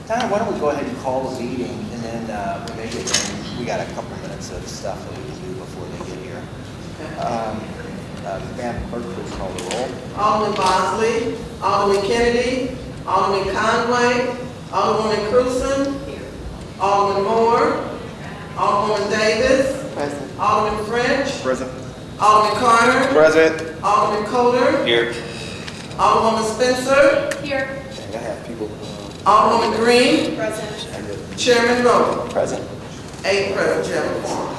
Donna, why don't we go ahead and call the meeting, and then we make it, we got a couple minutes of stuff that we can do before they get here. Madam Clerk, please call the roll. Alderman Bosley, Alderman Kennedy, Alderman Conway, Alderwoman Cruzen, Alderman Moore, Alderwoman Davis, Present. Alderman French, Present. Alderman Carter, Present. Alderman Coder, Here. Alderwoman Spencer, Here. And I have people. Alderwoman Green, Present. Chairman Rowe. Present. 8 present, Chairman Quorum.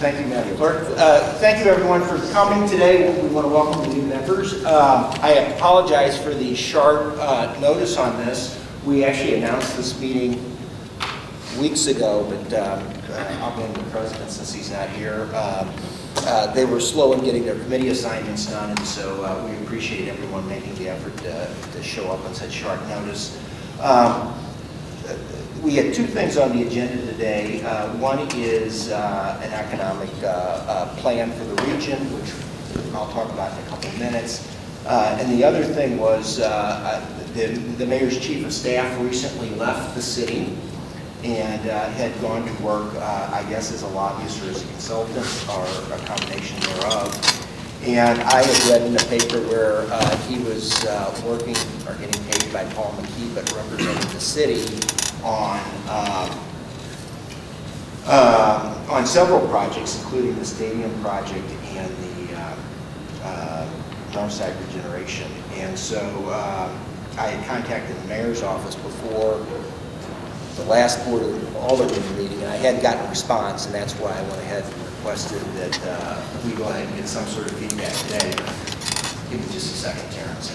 Thank you, Madam Clerk. Thank you, everyone, for coming today. We want to welcome the new members. I apologize for the sharp notice on this. We actually announced this meeting weeks ago, but I'll blame the president since he's not here. They were slow in getting their committee assignments done, and so we appreciate everyone making the effort to show up on such short notice. We had two things on the agenda today. One is an economic plan for the region, which I'll talk about in a couple of minutes. And the other thing was the mayor's chief of staff recently left the city and had gone to work, I guess, as a lobbyist or as a consultant or a combination thereof. And I had read in the paper where he was working or getting paid by Paul McKee, but representing the city on several projects, including the stadium project and the Northside regeneration. And so I had contacted the mayor's office before the last board of Aldermen meeting, and I hadn't gotten a response, and that's why I went ahead and requested that we go ahead and get some sort of feedback today. Give me just a second, Terrence.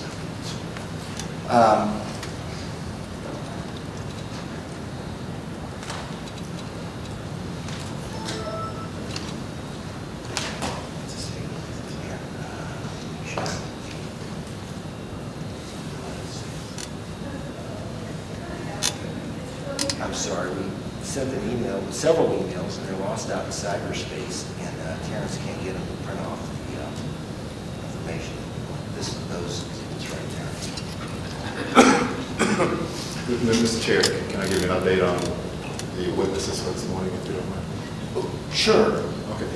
I'm sorry, we sent an email, several emails, and they're lost out in cyberspace, and Terrence can't get them to print off the information. Those exhibits right there. Mr. Chair, can I give you an update on the witnesses for this morning, if you don't mind? Sure. Okay.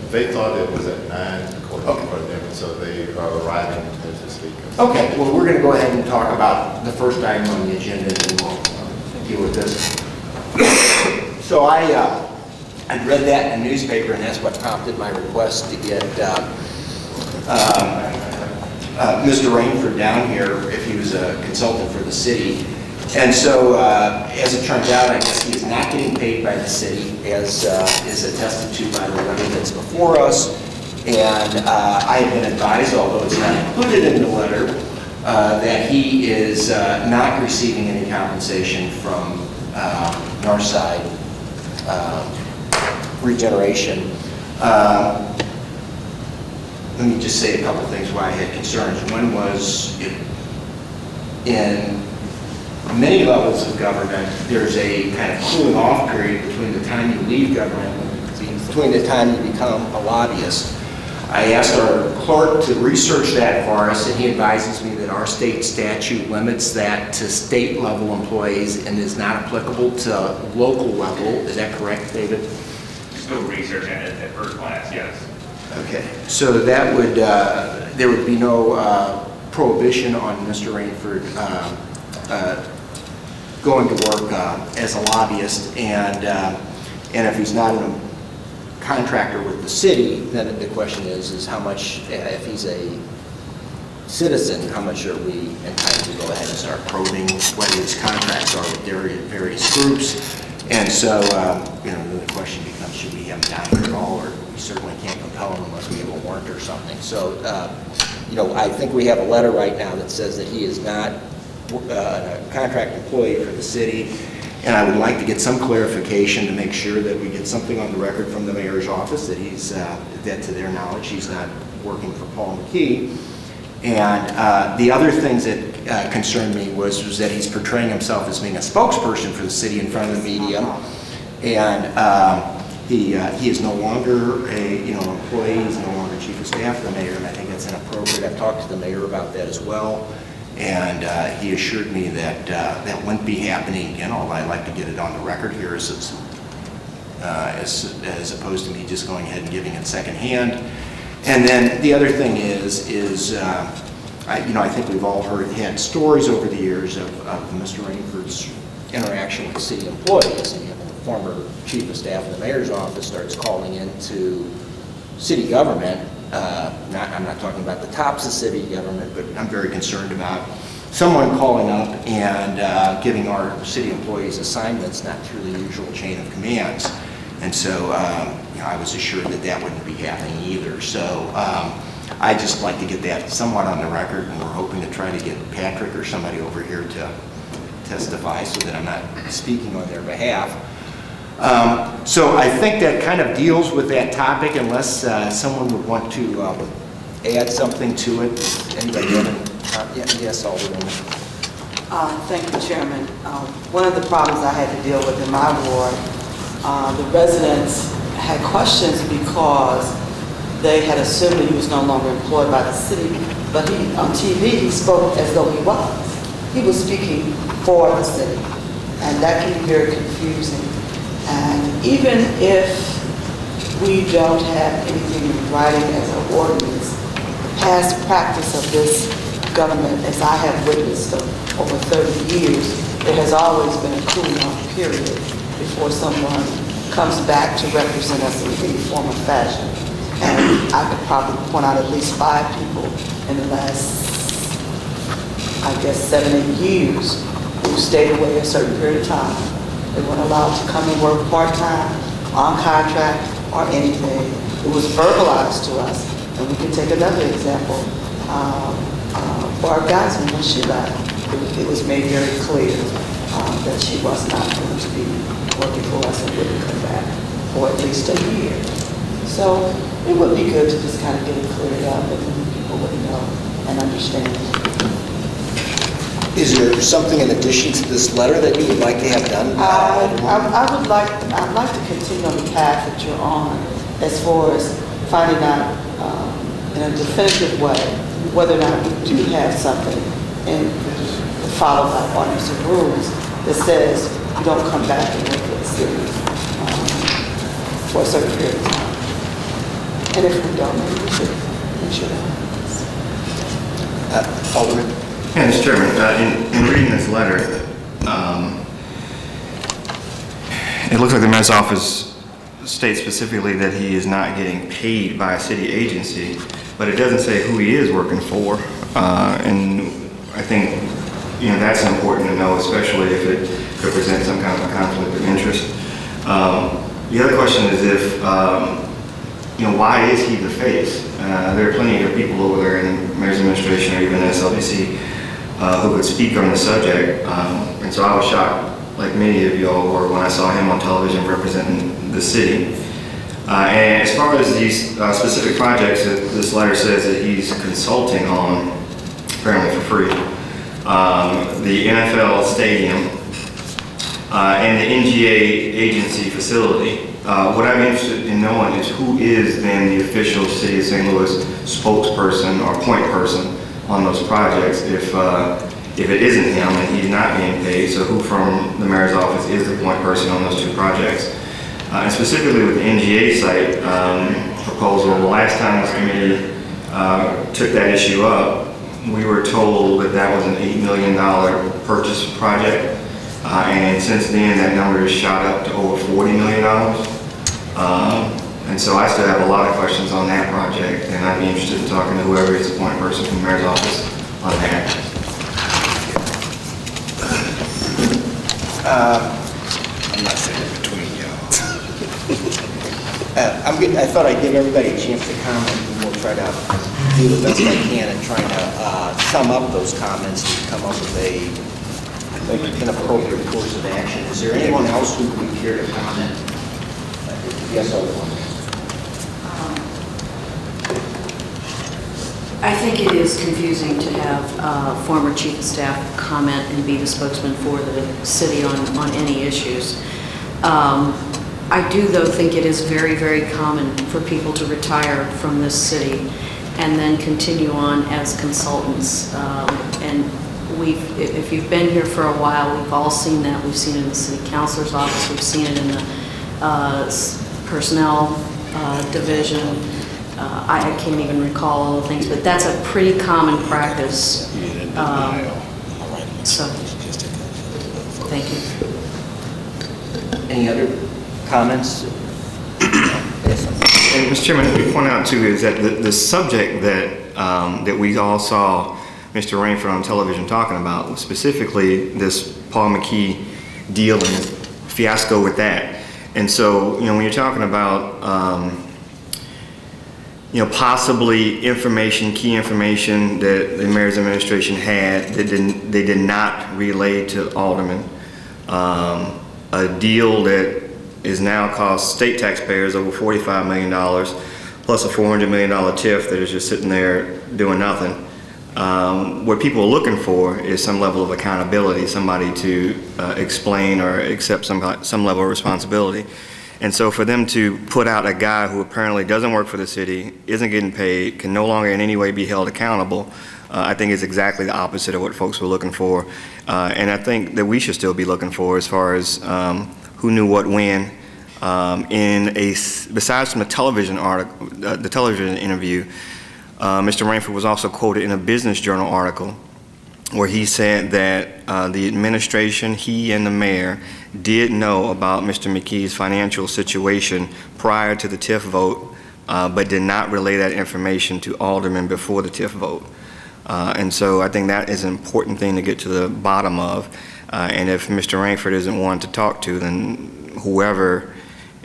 They thought it was at 9, according to them, so they are arriving as we speak. Okay, well, we're going to go ahead and talk about the first item on the agenda, and then we'll deal with this. So I'd read that in the newspaper, and that's what prompted my request to get Mr. Rainford down here if he was a consultant for the city. And so, as it turns out, I guess he is not getting paid by the city, as is attested to by the letter that's before us. And I have been advised, although it's not included in the letter, that he is not receiving any compensation from Northside regeneration. Let me just say a couple things why I had concerns. One was in many levels of government, there's a kind of cooling off period between the time you leave government and between the time you become a lobbyist. I asked our clerk to research that for us, and he advises me that our state statute limits that to state level employees and is not applicable to local level. Is that correct, David? Still researching it at first glance, yes. Okay, so that would, there would be no prohibition on Mr. Rainford going to work as a lobbyist, and if he's not a contractor with the city, then the question is how much, if he's a citizen, how much are we entitled to go ahead and start probing what his contracts are with various groups. And so, the question becomes, should we have him down here at all, or we certainly can't compel him unless we have a warrant or something. So, I think we have a letter right now that says that he is not a contract employee for the city, and I would like to get some clarification to make sure that we get something on the record from the mayor's office that he's, that to their knowledge, he's not working for Paul McKee. And the other things that concerned me was that he's portraying himself as being a spokesperson for the city in front of the media, and he is no longer a employee. He's no longer chief of staff of the mayor, and I think that's inappropriate. I've talked to the mayor about that as well, And he assured me that that wouldn't be happening again, although I'd like to get it on the record here as opposed to me just going ahead and giving it secondhand. And then the other thing is I think we've all had stories over the years of Mr. Rainford's interaction with city employees. And the former chief of staff in the mayor's office starts calling into city government. I'm not talking about the tops of city government, but I'm very concerned about someone calling up and giving our city employees assignments not through the usual chain of commands. And so I was assured that that wouldn't be happening either. So I just like to get that somewhat on the record, and we're hoping to try to get Patrick or somebody over here to testify so that I'm not speaking on their behalf. So I think that kind of deals with that topic, unless someone would want to add something to it. Anybody have any? Yes, Alderman. Thank you, Chairman. One of the problems I had to deal with in my ward, the residents had questions because they had assumed that he was no longer employed by the city, but on TV he spoke as though he was. He was speaking for the city, and that can be very confusing. And even if we don't have anything in writing as an ordinance, the past practice of this government, as I have witnessed over 30 years, there has always been a cooling off period before someone comes back to represent us in any form or fashion. And I could probably point out at least 5 people in the last, 7, 8 years who stayed away a certain period of time. They weren't allowed to come and work part-time, on contract, or anything. It was verbalized to us. And we can take another example. For our guys, when she left, it was made very clear that she was not going to be working for us and wouldn't come back for at least a year. So it would be good to just kind of get it cleared up, and then people would know and understand. Is there something in addition to this letter that you would like to have done? I'd like to continue on the path that you're on, as far as finding out in a definitive way whether or not we do have something followed by ordinance and rules that says you don't come back and work for the city for a certain period of time. And if we don't, maybe we should have. Alderman? Yeah, Mr. Chairman, in reading this letter, it looks like the mayor's office states specifically that he is not getting paid by a city agency, but it doesn't say who he is working for. And I think, that's important to know, especially if it could present some kind of a conflict of interest. The other question is if, why is he the face? There are plenty of people over there in the mayor's administration or even SLBC who could speak on the subject. And so I was shocked, like many of y'all were, when I saw him on television representing the city. And as far as these specific projects that this letter says that he's consulting on, apparently for free, the NFL stadium and the NGA agency facility, what I'm interested in knowing is who is then the official City of St. Louis spokesperson or point person on those projects if it isn't him and he's not being paid. So who from the mayor's office is the point person on those 2 projects? And specifically with the NGA site proposal, the last time this committee took that issue up, we were told that that was an $8 million purchase project. And since then, that number has shot up to over $40 million. And so I still have a lot of questions on that project, and I'd be interested in talking to whoever is the point person from the mayor's office on that. I'm not saying it between y'all. I thought I'd give everybody a chance to comment, and we'll try to do the best I can in trying to sum up those comments and come up with an appropriate course of action. Is there anyone else who would care to comment? Yes, Alderman. I think it is confusing to have former chief of staff comment and be the spokesman for the city on any issues. I do, though, think it is very, very common for people to retire from this city and then continue on as consultants and if you've been here for a while, we've all seen that. We've seen it in the city councilor's office, we've seen it in the personnel division. I can't even recall all the things, but that's a pretty common practice. So, thank you. Any other comments? And Mr. Chairman, let me point out too is that the subject that we all saw Mr. Rainford on television talking about was specifically this Paul McKee deal and his fiasco with that. And so, when you're talking about, possibly key information that the mayor's administration had that they did not relay to aldermen, a deal that is now cost state taxpayers over $45 million, plus a $400 million TIF that is just sitting there doing nothing. What people are looking for is some level of accountability, somebody to explain or accept some level of responsibility. And so for them to put out a guy who apparently doesn't work for the city, isn't getting paid, can no longer in any way be held accountable, I think is exactly the opposite of what folks were looking for. And I think that we should still be looking for as far as who knew what when. Besides from the television article, the television interview, Mr. Rainford was also quoted in a Business Journal article where he said that the administration, he and the mayor, did know about Mr. McKee's financial situation prior to the TIF vote, but did not relay that information to aldermen before the TIF vote. And so I think that is an important thing to get to the bottom of. And if Mr. Rainford isn't one to talk to, then whoever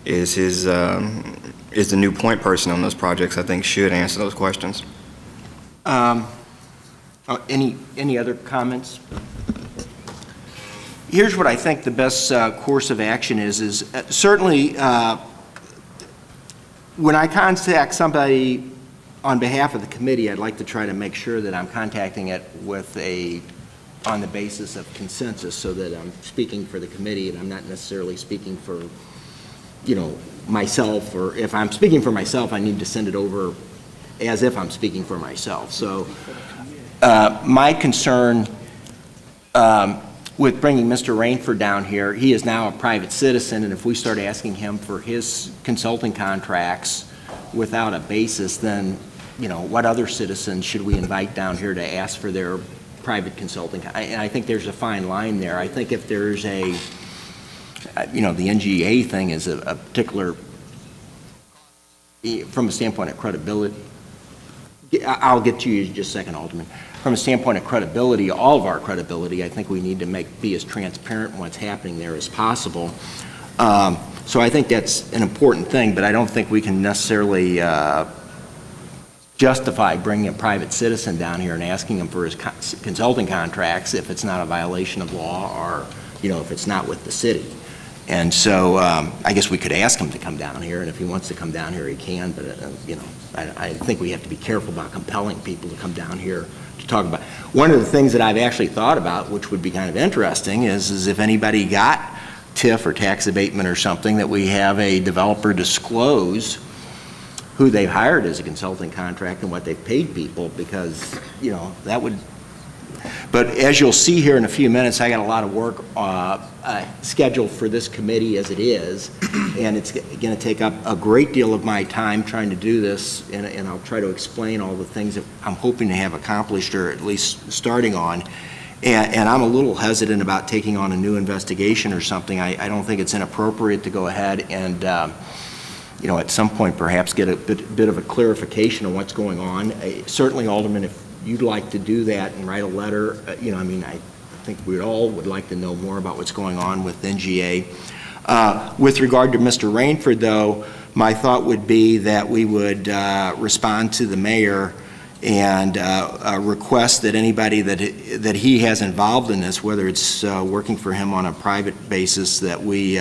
is the new point person on those projects, I think should answer those questions. Any other comments? Here's what I think the best course of action is certainly when I contact somebody on behalf of the committee, I'd like to try to make sure that I'm contacting it on the basis of consensus, so that I'm speaking for the committee and I'm not necessarily speaking for, myself. Or if I'm speaking for myself, I need to send it over as if I'm speaking for myself. So my concern with bringing Mr. Rainford down here, he is now a private citizen, and if we start asking him for his consulting contracts without a basis, then, what other citizens should we invite down here to ask for their private consulting? And I think there's a fine line there. I think if there's the NGA thing is a particular, from a standpoint of credibility, I'll get to you in just a second, Alderman. From a standpoint of credibility, all of our credibility, I think we need to be as transparent in what's happening there as possible. So I think that's an important thing, but I don't think we can necessarily justify bringing a private citizen down here and asking him for his consulting contracts if it's not a violation of law, or, if it's not with the city. And so I guess we could ask him to come down here, and if he wants to come down here, he can, but, I think we have to be careful about compelling people to come down here to talk about. One of the things that I've actually thought about, which would be kind of interesting, is if anybody got TIF or tax abatement or something, that we have a developer disclose who they've hired as a consulting contract and what they've paid people, because, that would. But as you'll see here in a few minutes, I got a lot of work scheduled for this committee as it is, and it's going to take up a great deal of my time trying to do this, and I'll try to explain all the things that I'm hoping to have accomplished, or at least starting on. And I'm a little hesitant about taking on a new investigation or something. I don't think it's inappropriate to go ahead and, at some point perhaps get a bit of a clarification on what's going on. Certainly, Alderman, if you'd like to do that and write a letter, I think we all would like to know more about what's going on with NGA. With regard to Mr. Rainford, though, my thought would be that we would respond to the mayor and request that anybody that he has involved in this, whether it's working for him on a private basis, that we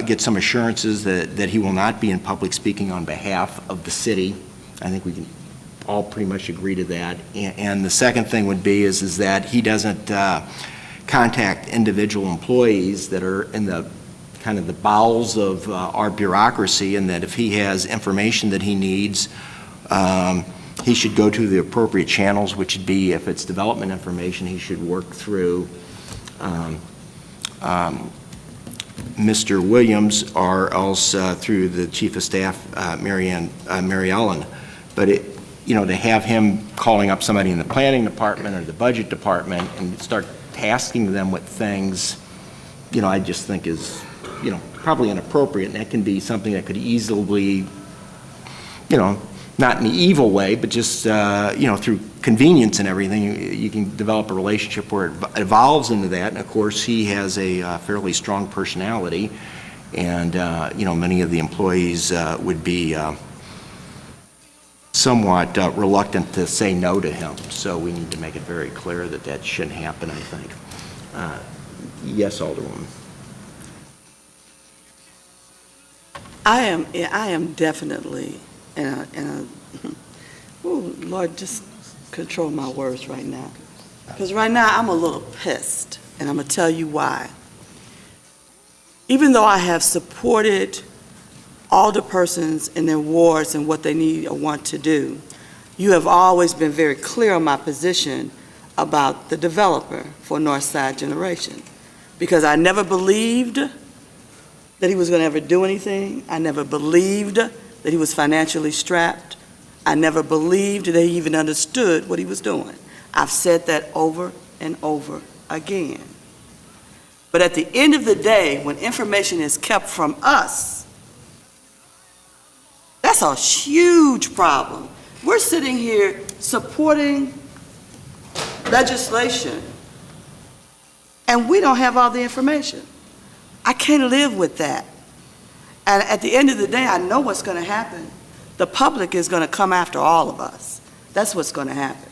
get some assurances that he will not be in public speaking on behalf of the city. I think we can all pretty much agree to that. And the second thing would be is that he doesn't contact individual employees that are in the kind of the bowels of our bureaucracy, and that if he has information that he needs, he should go to the appropriate channels, which would be, if it's development information, he should work through Mr. Williams, or else through the Chief of Staff, Mary Ellen. But to have him calling up somebody in the planning department or the budget department and start tasking them with things, I just think is, probably inappropriate, and that can be something that could easily, not in an evil way, but just, through convenience and everything, you can develop a relationship where it evolves into that. And of course, he has a fairly strong personality, and, many of the employees would be somewhat reluctant to say no to him. So we need to make it very clear that that shouldn't happen, I think. Yes, Alderwoman. I am definitely oh, Lord, just control my words right now. Because right now I'm a little pissed, and I'm going to tell you why. Even though I have supported alderpersons in their wards and what they need or want to do, you have always been very clear on my position about the developer for Northside Generation. Because I never believed that he was going to ever do anything. I never believed that he was financially strapped. I never believed that he even understood what he was doing. I've said that over and over again. But at the end of the day, when information is kept from us, that's a huge problem. We're sitting here supporting legislation, and we don't have all the information. I can't live with that. And at the end of the day, I know what's going to happen. The public is going to come after all of us. That's what's going to happen.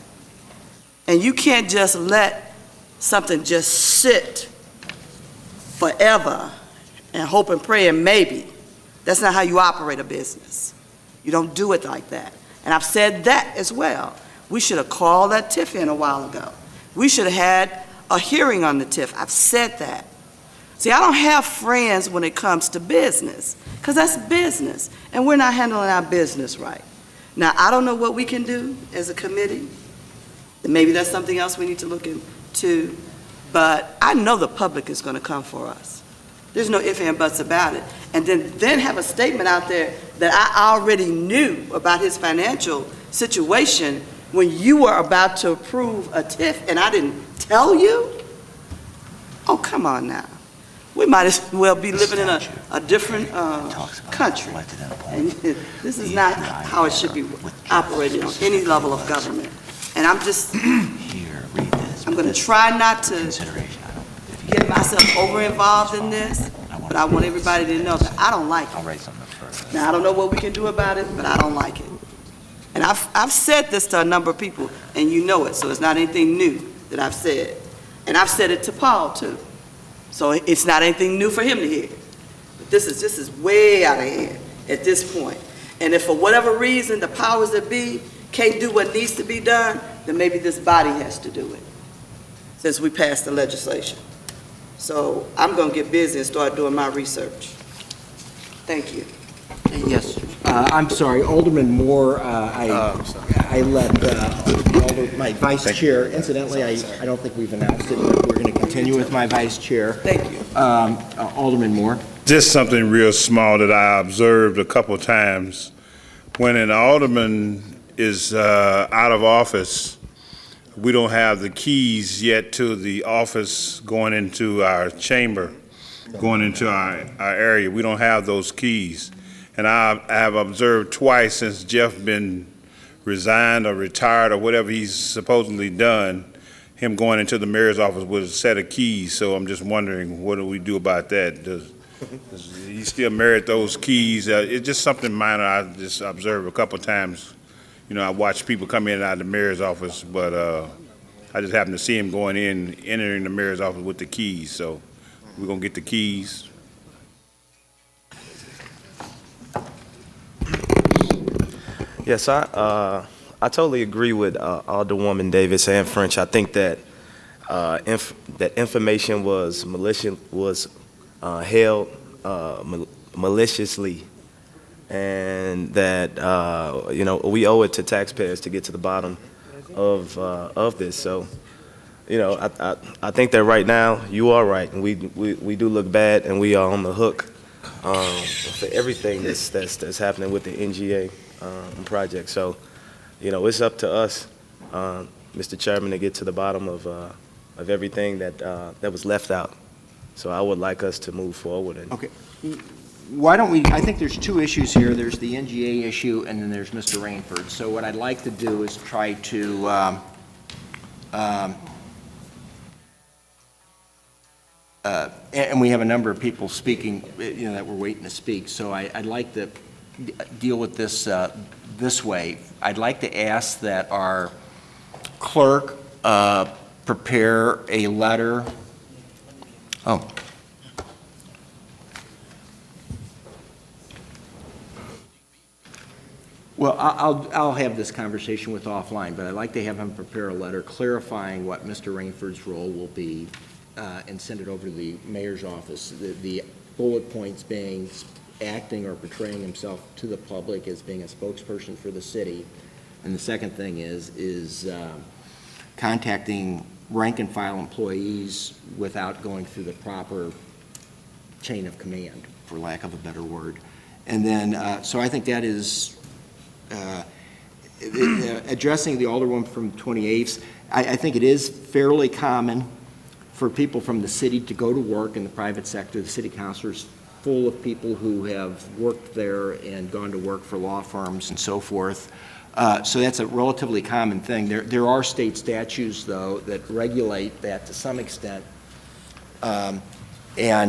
And you can't just let something just sit forever and hope and pray and maybe. That's not how you operate a business. You don't do it like that. And I've said that as well. We should have called that TIF in a while ago. We should have had a hearing on the TIF. I've said that. See, I don't have friends when it comes to business, because that's business, and we're not handling our business right. Now, I don't know what we can do as a committee, and maybe that's something else we need to look into, but I know the public is going to come for us. There's no ifs and buts about it. And then have a statement out there that I already knew about his financial situation when you were about to approve a TIF and I didn't tell you? Oh, come on now. We might as well be living in a different country. And this is not how it should be operated on any level of government. And I'm just, I'm going to try not to get myself over-involved in this, but I want everybody to know that I don't like it. Now, I don't know what we can do about it, but I don't like it. And I've said this to a number of people, and you know it, so it's not anything new that I've said. And I've said it to Paul, too. So it's not anything new for him to hear. But this is way out of hand at this point. And if for whatever reason the powers that be can't do what needs to be done, then maybe this body has to do it, since we passed the legislation. So I'm going to get busy and start doing my research. Thank you. Yes, I'm sorry, Alderman Moore, I let my vice chair, incidentally, I don't think we've announced it, but we're going to continue with my vice chair. Thank you. Alderman Moore. Just something real small that I observed a couple times. When an alderman is out of office, we don't have the keys yet to the office going into our chamber, going into our area. We don't have those keys. And I have observed twice since Jeff been resigned or retired or whatever he's supposedly done, him going into the mayor's office with a set of keys. So I'm just wondering, what do we do about that? Does he still merit those keys? It's just something minor I just observed a couple times. You know, I watch people come in and out of the mayor's office, but I just happened to see him going in, entering the mayor's office with the keys. So we're gonna get the keys. Yes, I totally agree with Alderwoman Davis and French. I think that that information was held maliciously, and that, we owe it to taxpayers to get to the bottom of this. So, I think that right now, you are right, and we do look bad, and we are on the hook for everything that's happening with the NGA project. So, it's up to us, Mr. Chairman, to get to the bottom of everything that was left out. So I would like us to move forward. Okay. Why don't we, I think there's two issues here. There's the NGA issue, and then there's Mr. Rainford. So what I'd like to do is try to, and we have a number of people speaking, that we're waiting to speak. So I'd like to deal with this this way. I'd like to ask that our clerk prepare a letter. Oh. Well, I'll have this conversation with offline, but I'd like to have him prepare a letter clarifying what Mr. Rainford's role will be and send it over to the mayor's office. The bullet points being acting or portraying himself to the public as being a spokesperson for the city. And the second thing is contacting rank and file employees without going through the proper chain of command, for lack of a better word. And then, so I think that is addressing the Alderwoman from 28th. I think it is fairly common for people from the city to go to work in the private sector. The city councilor's full of people who have worked there and gone to work for law firms and so forth. So that's a relatively common thing. There are state statutes, though, that regulate that to some extent. And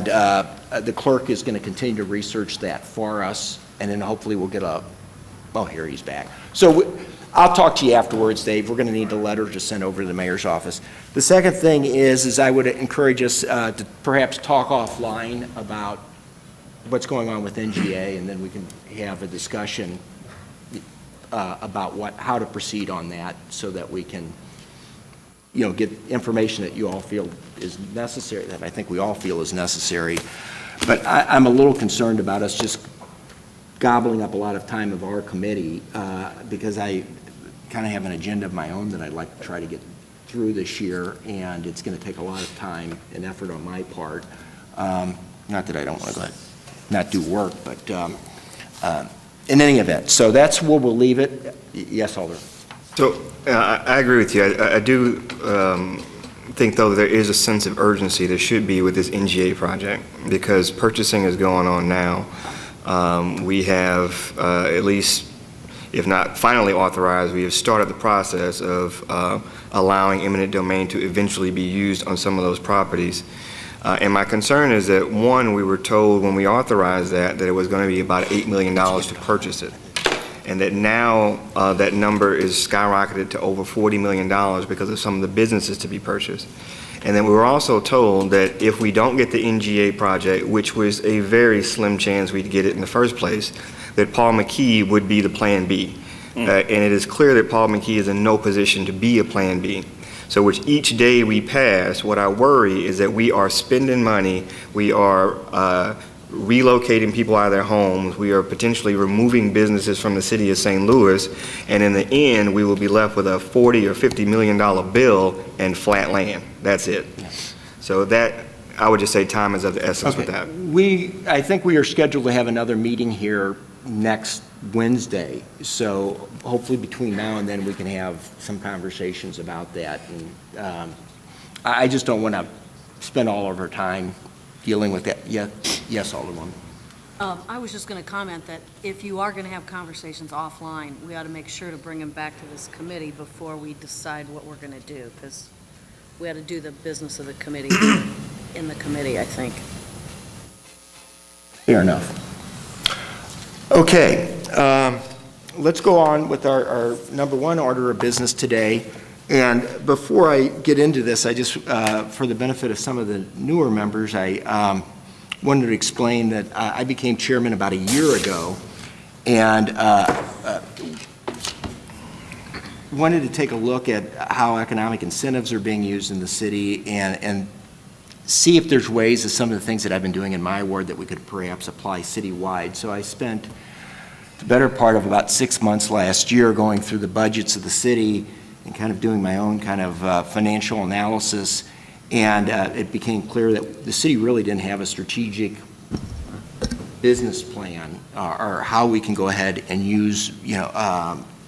the clerk is going to continue to research that for us, and then hopefully we'll get oh, here he's back. So I'll talk to you afterwards, Dave. We're going to need the letter to send over to the mayor's office. The second thing is I would encourage us to perhaps talk offline about what's going on with NGA, and then we can have a discussion about how to proceed on that so that we can, get information that you all feel is necessary, that I think we all feel is necessary. But I'm a little concerned about us just gobbling up a lot of time of our committee because I kind of have an agenda of my own that I'd like to try to get through this year, and it's going to take a lot of time and effort on my part. Not that I don't want to not do work, but in any event. So that's where we'll leave it. Yes, Alder. So I agree with you. I do think, though, there is a sense of urgency there should be with this NGA project because purchasing is going on now. We have at least, if not finally authorized, we have started the process of allowing eminent domain to eventually be used on some of those properties. And my concern is that, one, we were told when we authorized that it was going to be about $8 million to purchase it. And that now that number is skyrocketed to over $40 million because of some of the businesses to be purchased. And then we were also told that if we don't get the NGA project, which was a very slim chance we'd get it in the first place, that Paul McKee would be the plan B. And it is clear that Paul McKee is in no position to be a plan B. So which each day we pass, what I worry is that we are spending money, we are relocating people out of their homes, we are potentially removing businesses from the city of St. Louis, and in the end, we will be left with a $40 or $50 million bill and flat land. That's it. So that, I would just say time is of the essence with that. I think we are scheduled to have another meeting here next Wednesday, so hopefully between now and then we can have some conversations about that. And I just don't want to spend all of our time dealing with that. Yes, Alderman. I was just going to comment that if you are going to have conversations offline, we ought to make sure to bring them back to this committee before we decide what we're going to do, because we ought to do the business of the committee in the committee, I think. Fair enough. Okay, let's go on with our number one order of business today. And before I get into this, I just, for the benefit of some of the newer members, I wanted to explain that I became chairman about a year ago, and wanted to take a look at how economic incentives are being used in the city and see if there's ways of some of the things that I've been doing in my ward that we could perhaps apply citywide. So I spent the better part of about 6 months last year going through the budgets of the city and kind of doing my own kind of financial analysis. And it became clear that the city really didn't have a strategic business plan or how we can go ahead and use,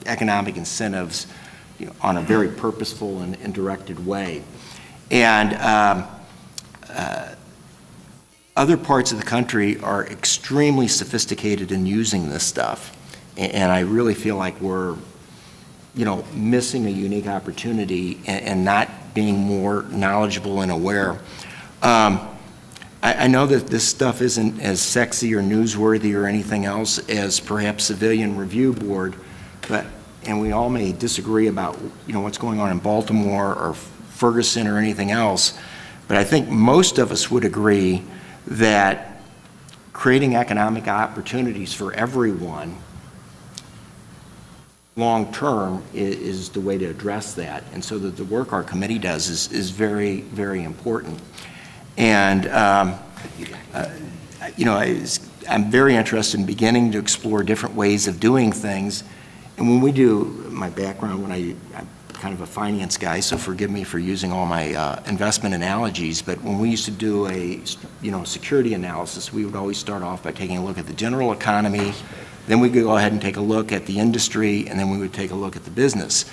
economic incentives, on a very purposeful and directed way. And other parts of the country are extremely sophisticated in using this stuff. And I really feel like we're, missing a unique opportunity and not being more knowledgeable and aware. I know that this stuff isn't as sexy or newsworthy or anything else as perhaps Civilian Review Board, and we all may disagree about, what's going on in Baltimore or Ferguson or anything else, but I think most of us would agree that creating economic opportunities for everyone long-term is the way to address that. And so that the work our committee does is very, very important. And, I'm very interested in beginning to explore different ways of doing things. And when we do, my background, I'm kind of a finance guy, so forgive me for using all my investment analogies, but when we used to do a, security analysis, we would always start off by taking a look at the general economy, then we could go ahead and take a look at the industry, and then we would take a look at the business.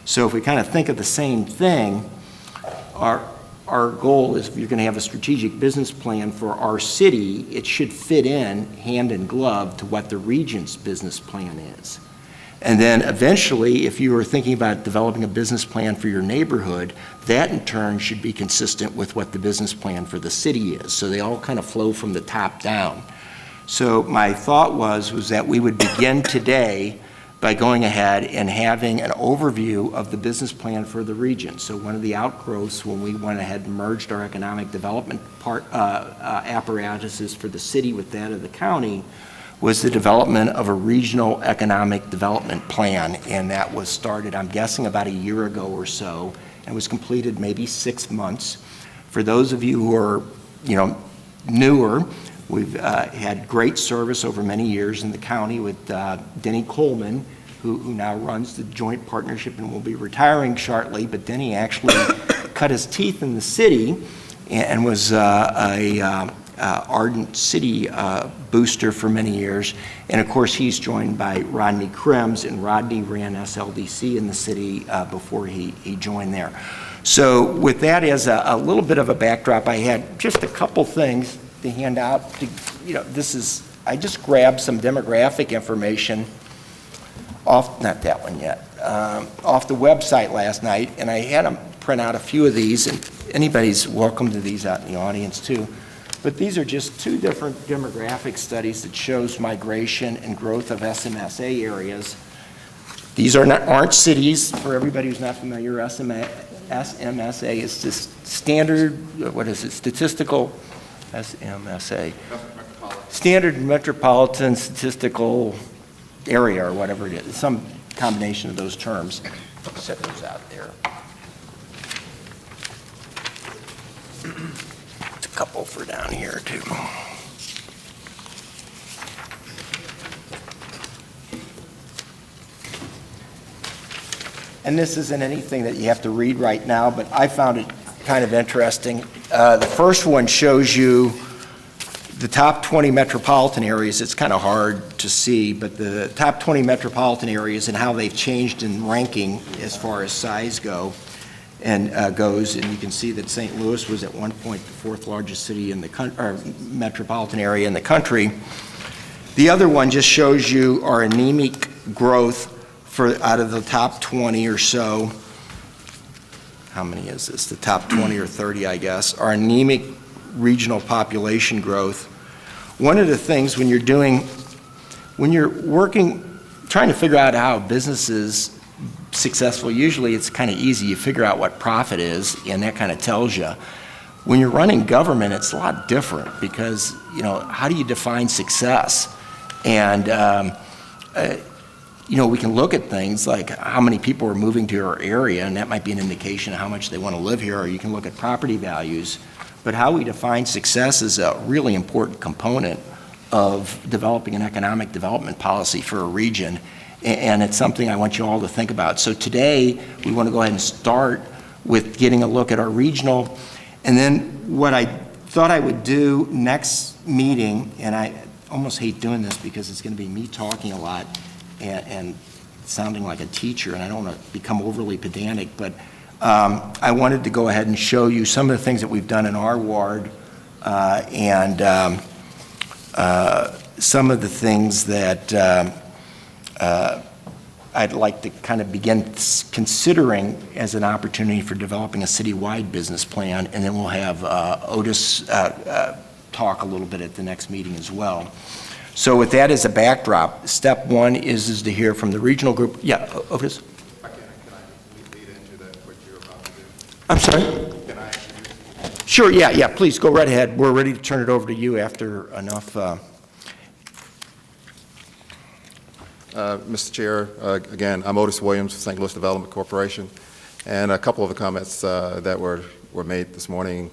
So if we kind of think of the same thing, our goal is if you're going to have a strategic business plan for our city, it should fit in hand in glove to what the region's business plan is. And then eventually, if you are thinking about developing a business plan for your neighborhood, that in turn should be consistent with what the business plan for the city is. So they all kind of flow from the top down. So my thought was that we would begin today by going ahead and having an overview of the business plan for the region. So one of the outgrowths when we went ahead and merged our economic development apparatuses for the city with that of the county was the development of a regional economic development plan. And that was started, I'm guessing, about a year ago or so, and was completed maybe 6 months. For those of you who are, newer, we've had great service over many years in the county with Denny Coleman, who now runs the joint partnership and will be retiring shortly. But Denny actually cut his teeth in the city and was a ardent city booster for many years. And of course, he's joined by Rodney Krims, and Rodney ran SLDC in the city before he joined there. So with that as a little bit of a backdrop, I had just a couple things to hand out. I just grabbed some demographic information off, not that one yet, off the website last night, and I had them print out a few of these, and anybody's welcome to these out in the audience too. But these are just two different demographic studies that shows migration and growth of SMSA areas. These aren't cities. For everybody who's not familiar, SMSA is this standard, statistical, SMSA, standard metropolitan statistical area or whatever it is, some combination of those terms. Set those out there. There's a couple for down here too. And this isn't anything that you have to read right now, but I found it kind of interesting. The first one shows you the top 20 metropolitan areas. It's kind of hard to see, but the top 20 metropolitan areas and how they've changed in ranking as far as size goes. And you can see that St. Louis was at one point the fourth largest city in the metropolitan area in the country. The other one just shows you our anemic growth out of the top 20 or so. How many is this? The top 20 or 30, I guess. Our anemic regional population growth. One of the things when you're working, trying to figure out how a business is successful, usually it's kind of easy. You figure out what profit is, and that kind of tells you. When you're running government, it's a lot different because, how do you define success? And, we can look at things like how many people are moving to our area, and that might be an indication of how much they want to live here, or you can look at property values. But how we define success is a really important component of developing an economic development policy for a region, and it's something I want you all to think about. So today, we want to go ahead and start with getting a look at our regional, and then what I thought I would do next meeting, and I almost hate doing this because it's going to be me talking a lot and sounding like a teacher, and I don't want to become overly pedantic, but I wanted to go ahead and show you some of the things that we've done in our ward, and some of the things that I'd like to kind of begin considering as an opportunity for developing a citywide business plan, and then we'll have Otis talk a little bit at the next meeting as well. So with that as a backdrop, step one is to hear from the regional group. Yeah, Otis? Can I lead into that, what you're about to do? I'm sorry? Can I introduce? Sure, yeah, please go right ahead. We're ready to turn it over to you after enough. Mr. Chair, again, I'm Otis Williams, St. Louis Development Corporation, and a couple of the comments that were made this morning.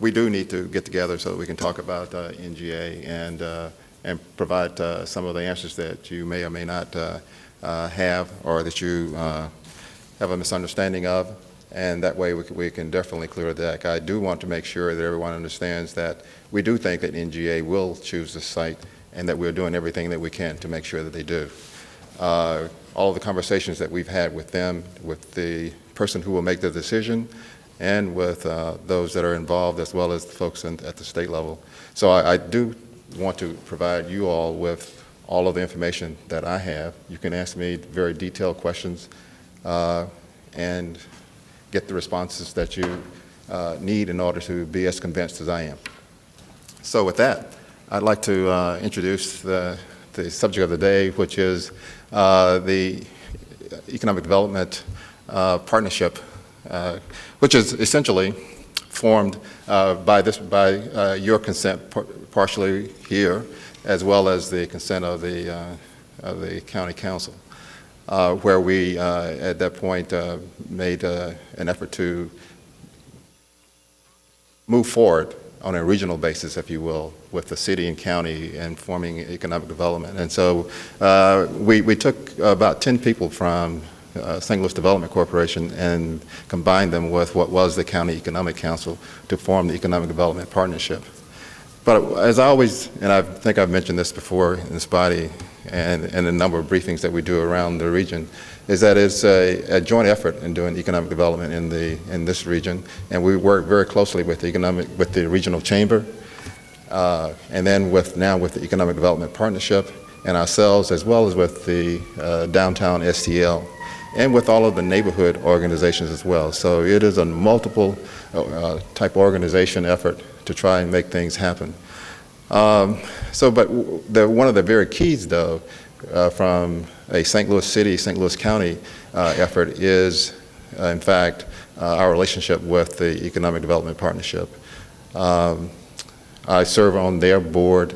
We do need to get together so that we can talk about NGA and provide some of the answers that you may or may not have, or that you have a misunderstanding of, and that way we can definitely clear the deck. I do want to make sure that everyone understands that we do think that NGA will choose the site, and that we're doing everything that we can to make sure that they do. All of the conversations that we've had with them, with the person who will make the decision, and with those that are involved, as well as the folks at the state level. So I do want to provide you all with all of the information that I have. You can ask me very detailed questions and get the responses that you need in order to be as convinced as I am. So with that, I'd like to introduce the subject of the day, which is the Economic Development Partnership, which is essentially formed by your consent partially here, as well as the consent of the County Council, where we at that point made an effort to move forward on a regional basis, if you will, with the city and county and forming economic development. And so we took about 10 people from St. Louis Development Corporation and combined them with what was the County Economic Council to form the Economic Development Partnership. But as I always, and I think I've mentioned this before in this body and a number of briefings that we do around the region, is that it's a joint effort in doing economic development in this region, and we work very closely with the regional chamber, and then with the Economic Development Partnership, and ourselves, as well as with the downtown STL, and with all of the neighborhood organizations as well. So it is a multiple type organization effort to try and make things happen. But one of the very keys, though, from a St. Louis City, St. Louis County effort is, in fact, our relationship with the Economic Development Partnership. I serve on their board.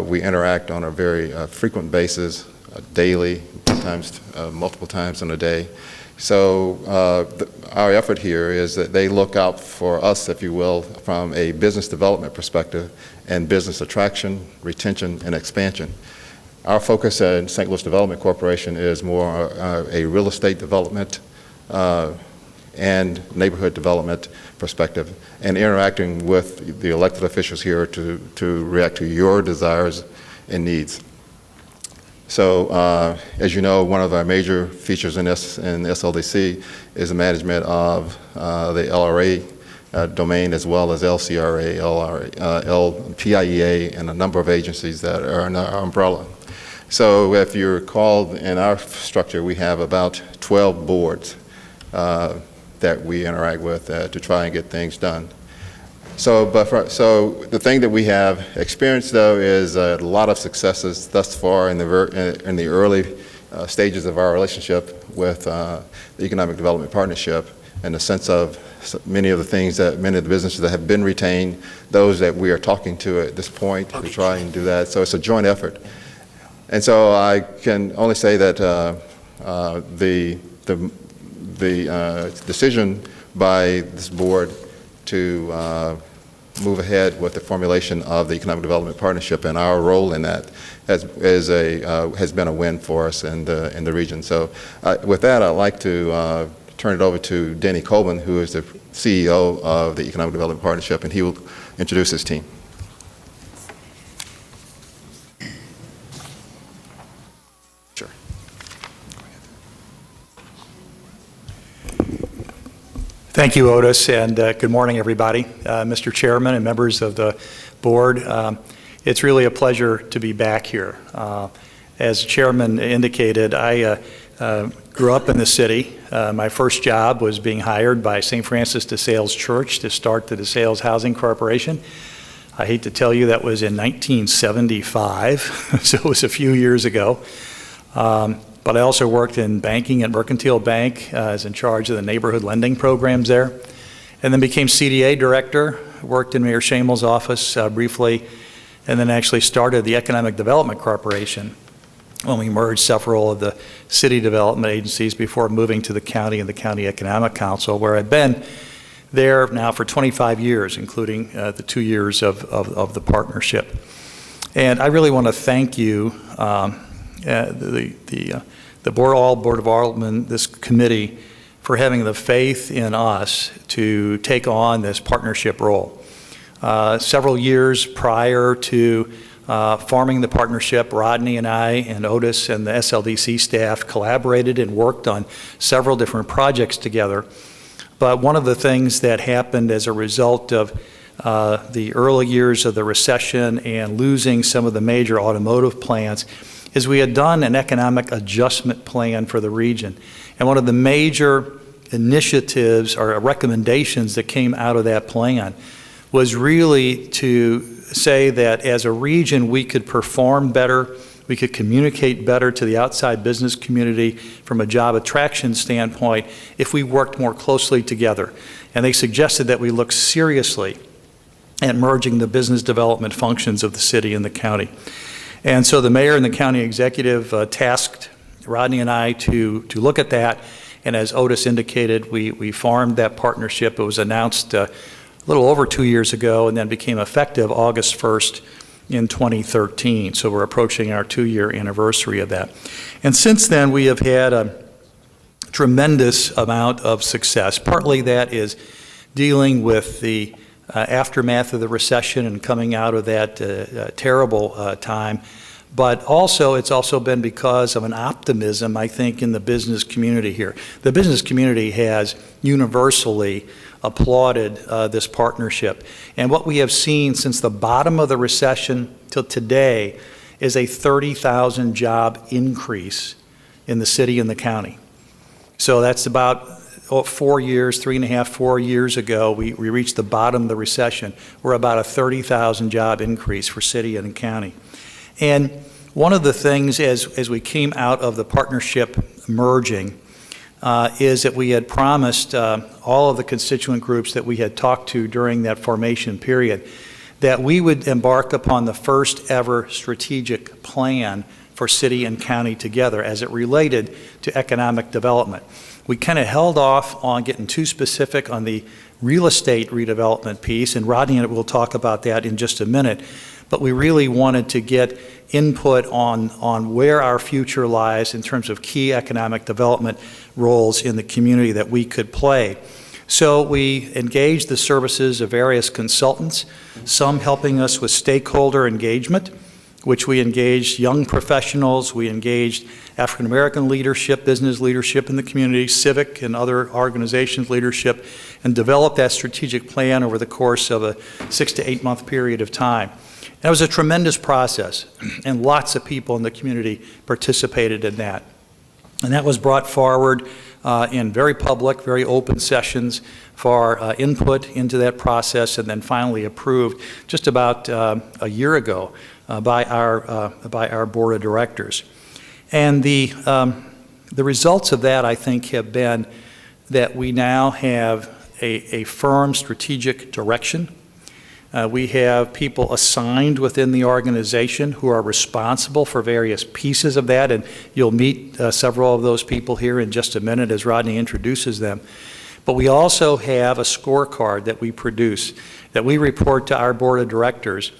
We interact on a very frequent basis, daily, sometimes multiple times in a day. So our effort here is that they look out for us, if you will, from a business development perspective and business attraction, retention, and expansion. Our focus at St. Louis Development Corporation is more a real estate development and neighborhood development perspective, and interacting with the elected officials here to react to your desires and needs. So, as you know, one of our major features in SLDC is the management of the LRA domain, as well as LCRA, PIEA, and a number of agencies that are in our umbrella. So if you recall, in our structure, we have about 12 boards that we interact with to try and get things done. So the thing that we have experienced, though, is a lot of successes thus far in the early stages of our relationship with the Economic Development Partnership, in the sense of many of the businesses that have been retained, those that we are talking to at this point to try and do that. So it's a joint effort. And so I can only say that the decision by this board to move ahead with the formulation of the Economic Development Partnership, and our role in that has been a win for us in the region. So with that, I'd like to turn it over to Denny Coleman, who is the CEO of the Economic Development Partnership, and he will introduce his team. Sure. Thank you, Otis, and good morning, everybody. Mr. Chairman and members of the board, it's really a pleasure to be back here. As Chairman indicated, I grew up in the city. My first job was being hired by St. Francis de Sales Church to start the DeSales Housing Corporation. I hate to tell you that was in 1975, so it was a few years ago. But I also worked in banking at Mercantile Bank, as in charge of the neighborhood lending programs there, and then became CDA director, worked in Mayor Shamel's office briefly, and then actually started the Economic Development Corporation when we merged several of the city development agencies before moving to the county and the County Economic Council, where I've been there now for 25 years, including the 2 years of the partnership. And I really want to thank you, the Board of Aldermen, this committee, for having the faith in us to take on this partnership role. Several years prior to forming the partnership, Rodney and I and Otis and the SLDC staff collaborated and worked on several different projects together. But one of the things that happened as a result of the early years of the recession and losing some of the major automotive plants is we had done an economic adjustment plan for the region. And one of the major initiatives or recommendations that came out of that plan was really to say that as a region we could perform better, we could communicate better to the outside business community from a job attraction standpoint if we worked more closely together. And they suggested that we look seriously at merging the business development functions of the city and the county. And so the mayor and the county executive tasked Rodney and I to look at that. And as Otis indicated, we formed that partnership. It was announced a little over 2 years ago and then became effective August 1st in 2013. So we're approaching our 2-year anniversary of that. And since then, we have had a tremendous amount of success. Partly that is dealing with the aftermath of the recession and coming out of that terrible time. But also, it's also been because of an optimism, I think, in the business community here. The business community has universally applauded this partnership. And what we have seen since the bottom of the recession till today is a 30,000 job increase in the city and the county. So that's about 4 years, 3.5, 4 years ago, we reached the bottom of the recession. We're about a 30,000 job increase for city and county. And one of the things as we came out of the partnership merging is that we had promised all of the constituent groups that we had talked to during that formation period that we would embark upon the first ever strategic plan for city and county together as it related to economic development. We kind of held off on getting too specific on the real estate redevelopment piece, and Rodney and I will talk about that in just a minute, but we really wanted to get input on where our future lies in terms of key economic development roles in the community that we could play. So we engaged the services of various consultants, some helping us with stakeholder engagement, which we engaged young professionals, we engaged African American leadership, business leadership in the community, civic and other organizations leadership, and developed that strategic plan over the course of a 6 to 8 month period of time. And it was a tremendous process, and lots of people in the community participated in that. And that was brought forward in very public, very open sessions for input into that process, and then finally approved just about a year ago by our board of directors. And the results of that, I think, have been that we now have a firm strategic direction. We have people assigned within the organization who are responsible for various pieces of that, and you'll meet several of those people here in just a minute as Rodney introduces them. But we also have a scorecard that we produce, that we report to our board of directors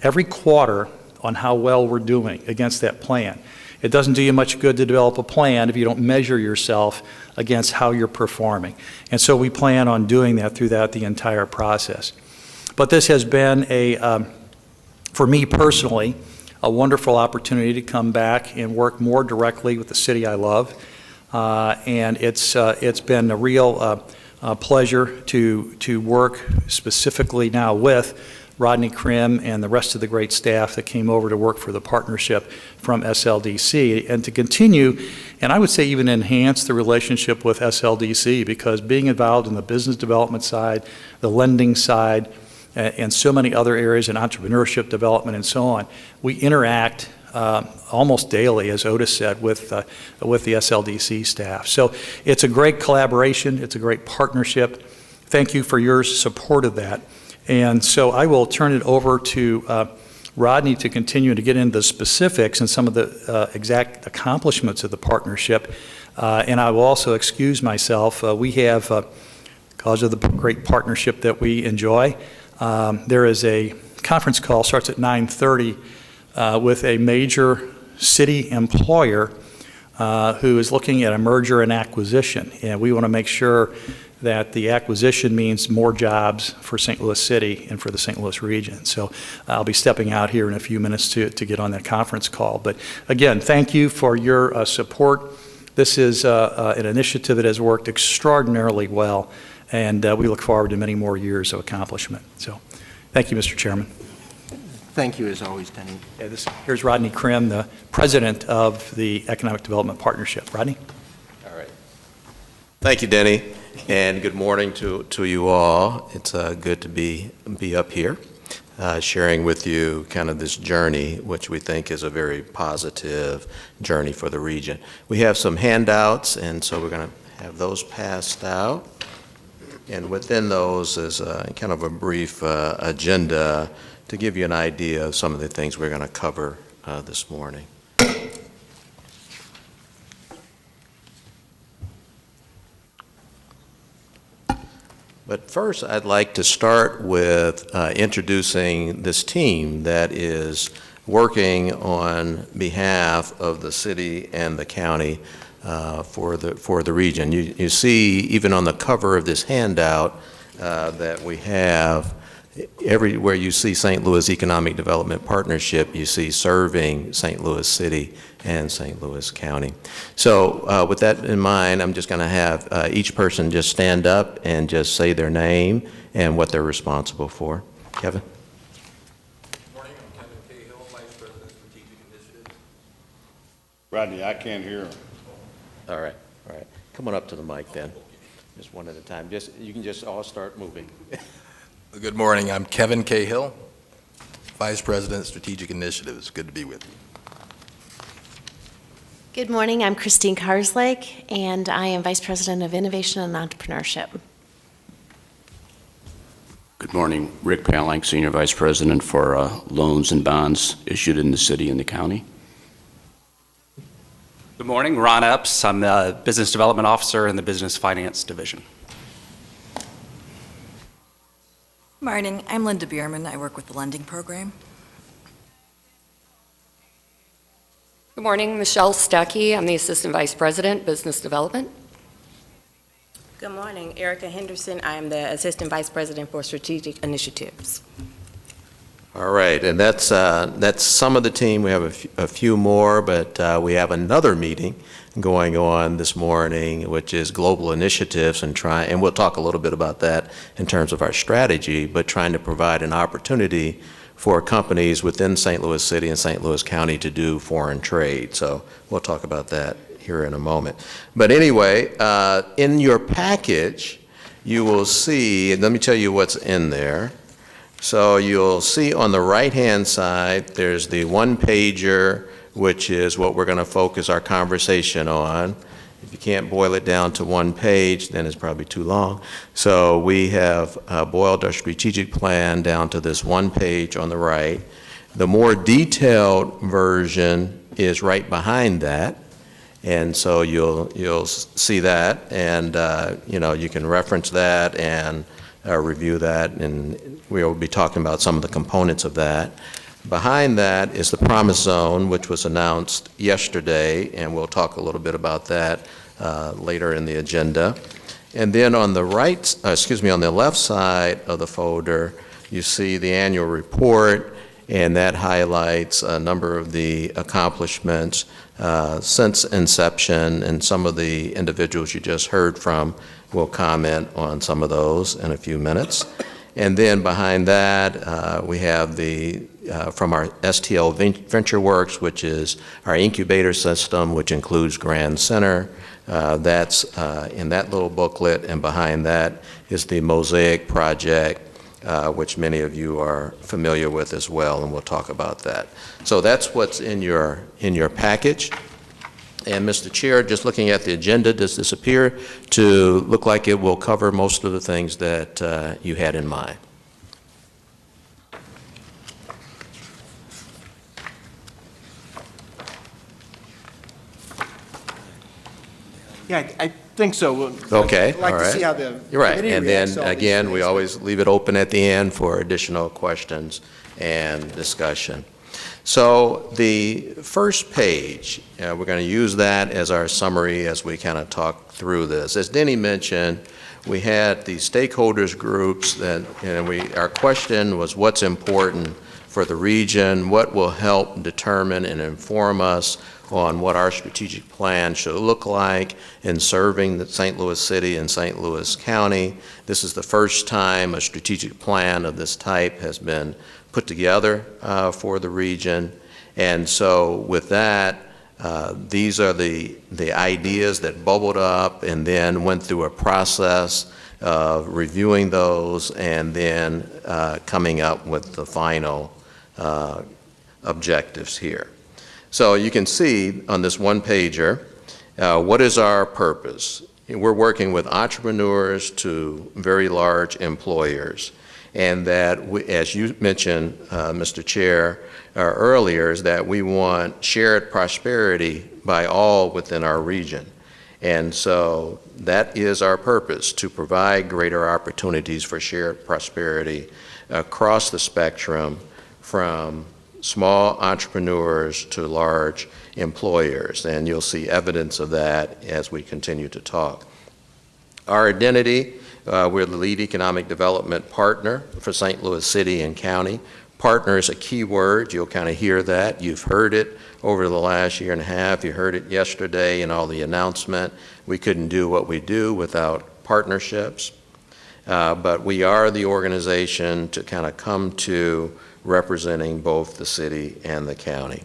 every quarter on how well we're doing against that plan. It doesn't do you much good to develop a plan if you don't measure yourself against how you're performing. And so we plan on doing that throughout the entire process. But this has been for me personally, a wonderful opportunity to come back and work more directly with the city I love. And it's been a real pleasure to work specifically now with Rodney Krim and the rest of the great staff that came over to work for the partnership from SLDC, and to continue, and I would say even enhance the relationship with SLDC, because being involved in the business development side, the lending side, and so many other areas in entrepreneurship development and so on, we interact almost daily, as Otis said, with the SLDC staff. So it's a great collaboration, it's a great partnership. Thank you for your support of that. And so I will turn it over to Rodney to continue to get into the specifics and some of the exact accomplishments of the partnership. And I will also excuse myself. We have, because of the great partnership that we enjoy, there is a conference call, starts at 9:30, with a major city employer who is looking at a merger and acquisition. And we want to make sure that the acquisition means more jobs for St. Louis City and for the St. Louis region. So I'll be stepping out here in a few minutes to get on that conference call. But again, thank you for your support. This is an initiative that has worked extraordinarily well, and we look forward to many more years of accomplishment. So thank you, Mr. Chairman. Thank you, as always, Denny. Yeah, here's Rodney Krim, the president of the Economic Development Partnership. Rodney? All right. Thank you, Denny, and good morning to you all. It's good to be up here sharing with you kind of this journey, which we think is a very positive journey for the region. We have some handouts, and so we're going to have those passed out. And within those is kind of a brief agenda to give you an idea of some of the things we're going to cover this morning. But first, I'd like to start with introducing this team that is working on behalf of the city and the county for the region. You see, even on the cover of this handout, that we have everywhere you see St. Louis Economic Development Partnership, you see serving St. Louis City and St. Louis County. So with that in mind, I'm just going to have each person just stand up and just say their name and what they're responsible for. Kevin? Good morning, I'm Kevin Cahill, Vice President, Strategic Initiatives. Rodney, I can't hear him. All right. Come on up to the mic then. Just one at a time. You can just all start moving. Good morning, I'm Kevin Cahill, Vice President, Strategic Initiatives. Good to be with you. Good morning, I'm Christine Karslake, and I am Vice President of Innovation and Entrepreneurship. Good morning, Rick Palank, Senior Vice President for loans and bonds issued in the city and the county. Good morning, Ron Epps. I'm the Business Development Officer in the Business Finance Division. Good morning, I'm Linda Bierman. I work with the lending program. Good morning, Michelle Stuckey. I'm the Assistant Vice President, Business Development. Good morning, Erica Henderson. I am the Assistant Vice President for Strategic Initiatives. All right, and that's some of the team. We have a few more, but we have another meeting going on this morning, which is global initiatives, and we'll talk a little bit about that in terms of our strategy, but trying to provide an opportunity for companies within St. Louis City and St. Louis County to do foreign trade. So we'll talk about that here in a moment. But anyway, in your package, you will see, and let me tell you what's in there. So you'll see on the right-hand side, there's the one-pager, which is what we're going to focus our conversation on. If you can't boil it down to one page, then it's probably too long. So we have boiled our strategic plan down to this one page on the right. The more detailed version is right behind that. And so you'll see that, and you can reference that and review that, and we'll be talking about some of the components of that. Behind that is the Promise Zone, which was announced yesterday, and we'll talk a little bit about that later in the agenda. And then on the on the left side of the folder, you see the annual report, and that highlights a number of the accomplishments since inception, and some of the individuals you just heard from will comment on some of those in a few minutes. And then behind that, we have from our STL VentureWorks, which is our incubator system, which includes Grand Center. That's in that little booklet, and behind that is the Mosaic Project, which many of you are familiar with as well, and we'll talk about that. So that's what's in your package. And Mr. Chair, just looking at the agenda, does this appear to look like it will cover most of the things that you had in mind? Yeah, I think so. Okay, I'd like all to right. see how the You're right, committee and reacts then to all these again, we things. always leave it open at the end for additional questions and discussion. So the first page, we're going to use that as our summary as we kind of talk through this. As Denny mentioned, we had the stakeholders groups that, our question was what's important for the region, what will help determine and inform us on what our strategic plan should look like in serving the St. Louis City and St. Louis County. This is the first time a strategic plan of this type has been put together for the region. And so with that, these are the ideas that bubbled up and then went through a process of reviewing those and then coming up with the final objectives here. So you can see on this one pager, what is our purpose? We're working with entrepreneurs to very large employers. And that, as you mentioned, Mr. Chair, earlier, is that we want shared prosperity by all within our region. And so that is our purpose, to provide greater opportunities for shared prosperity across the spectrum, from small entrepreneurs to large employers. And you'll see evidence of that as we continue to talk. Our identity, we're the lead economic development partner for St. Louis City and County. Partner is a key word. You'll kind of hear that. You've heard it over the last year and a half. You heard it yesterday in all the announcement. We couldn't do what we do without partnerships. But we are the organization to kind of come to representing both the city and the county.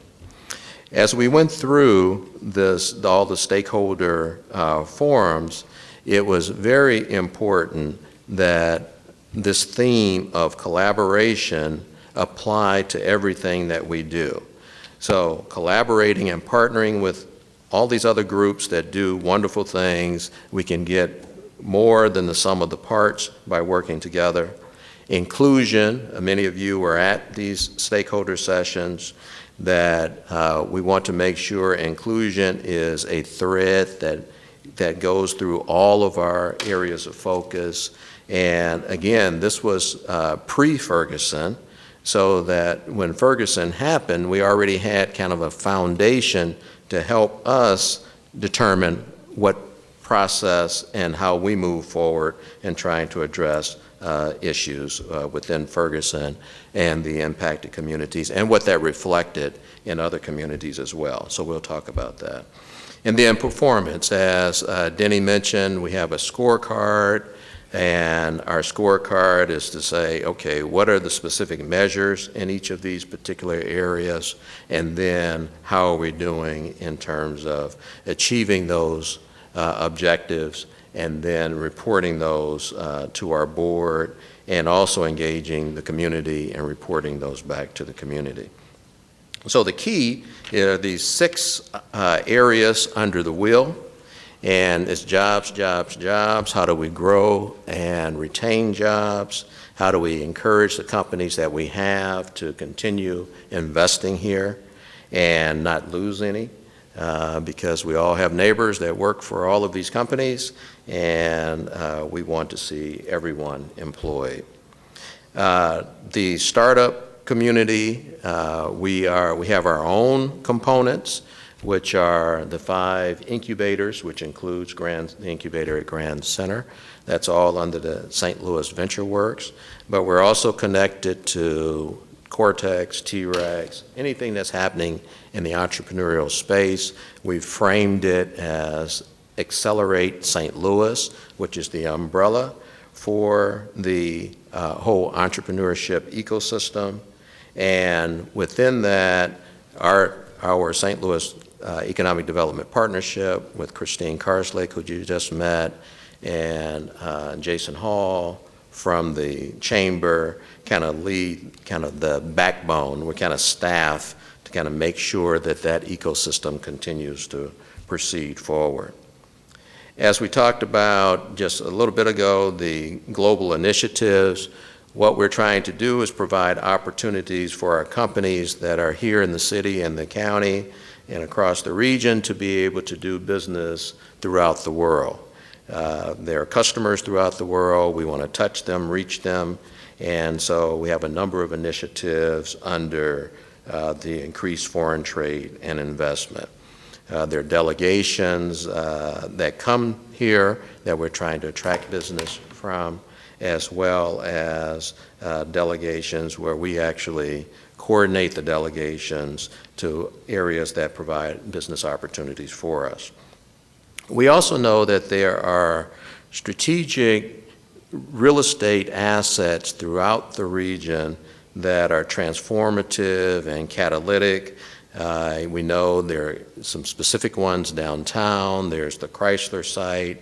As we went through this, all the stakeholder forums, it was very important that this theme of collaboration apply to everything that we do. So collaborating and partnering with all these other groups that do wonderful things, we can get more than the sum of the parts by working together. Inclusion, many of you were at these stakeholder sessions, that we want to make sure inclusion is a thread that goes through all of our areas of focus. And again, this was pre-Ferguson, so that when Ferguson happened, we already had kind of a foundation to help us determine what process and how we move forward in trying to address issues within Ferguson and the impacted communities, and what that reflected in other communities as well. So we'll talk about that. And then performance, as Denny mentioned, we have a scorecard, and our scorecard is to say, okay, what are the specific measures in each of these particular areas, and then how are we doing in terms of achieving those objectives, and then reporting those to our board, and also engaging the community and reporting those back to the community. So the key are these 6 areas under the wheel, and it's jobs, jobs, jobs. How do we grow and retain jobs? How do we encourage the companies that we have to continue investing here and not lose any? because we all have neighbors that work for all of these companies, and we want to see everyone employed. The startup community, we have our own components, which are the 5 incubators, which includes the incubator at Grand Center. That's all under the St. Louis Venture Works. But we're also connected to Cortex, T-Rex, anything that's happening in the entrepreneurial space. We've framed it as Accelerate St. Louis, which is the umbrella for the whole entrepreneurship ecosystem. And within that, our St. Louis Economic Development Partnership with Christine Karslake, who you just met, and Jason Hall from the chamber kind of lead kind of the backbone. We're kind of staff to kind of make sure that that ecosystem continues to proceed forward. As we talked about just a little bit ago, the global initiatives, what we're trying to do is provide opportunities for our companies that are here in the city and the county and across the region to be able to do business throughout the world. There are customers throughout the world. We want to touch them, reach them, and so we have a number of initiatives under the increased foreign trade and investment. There are delegations that come here that we're trying to attract business from, as well as delegations where we actually coordinate the delegations to areas that provide business opportunities for us. We also know that there are strategic real estate assets throughout the region that are transformative and catalytic. We know there are some specific ones downtown. There's the Chrysler site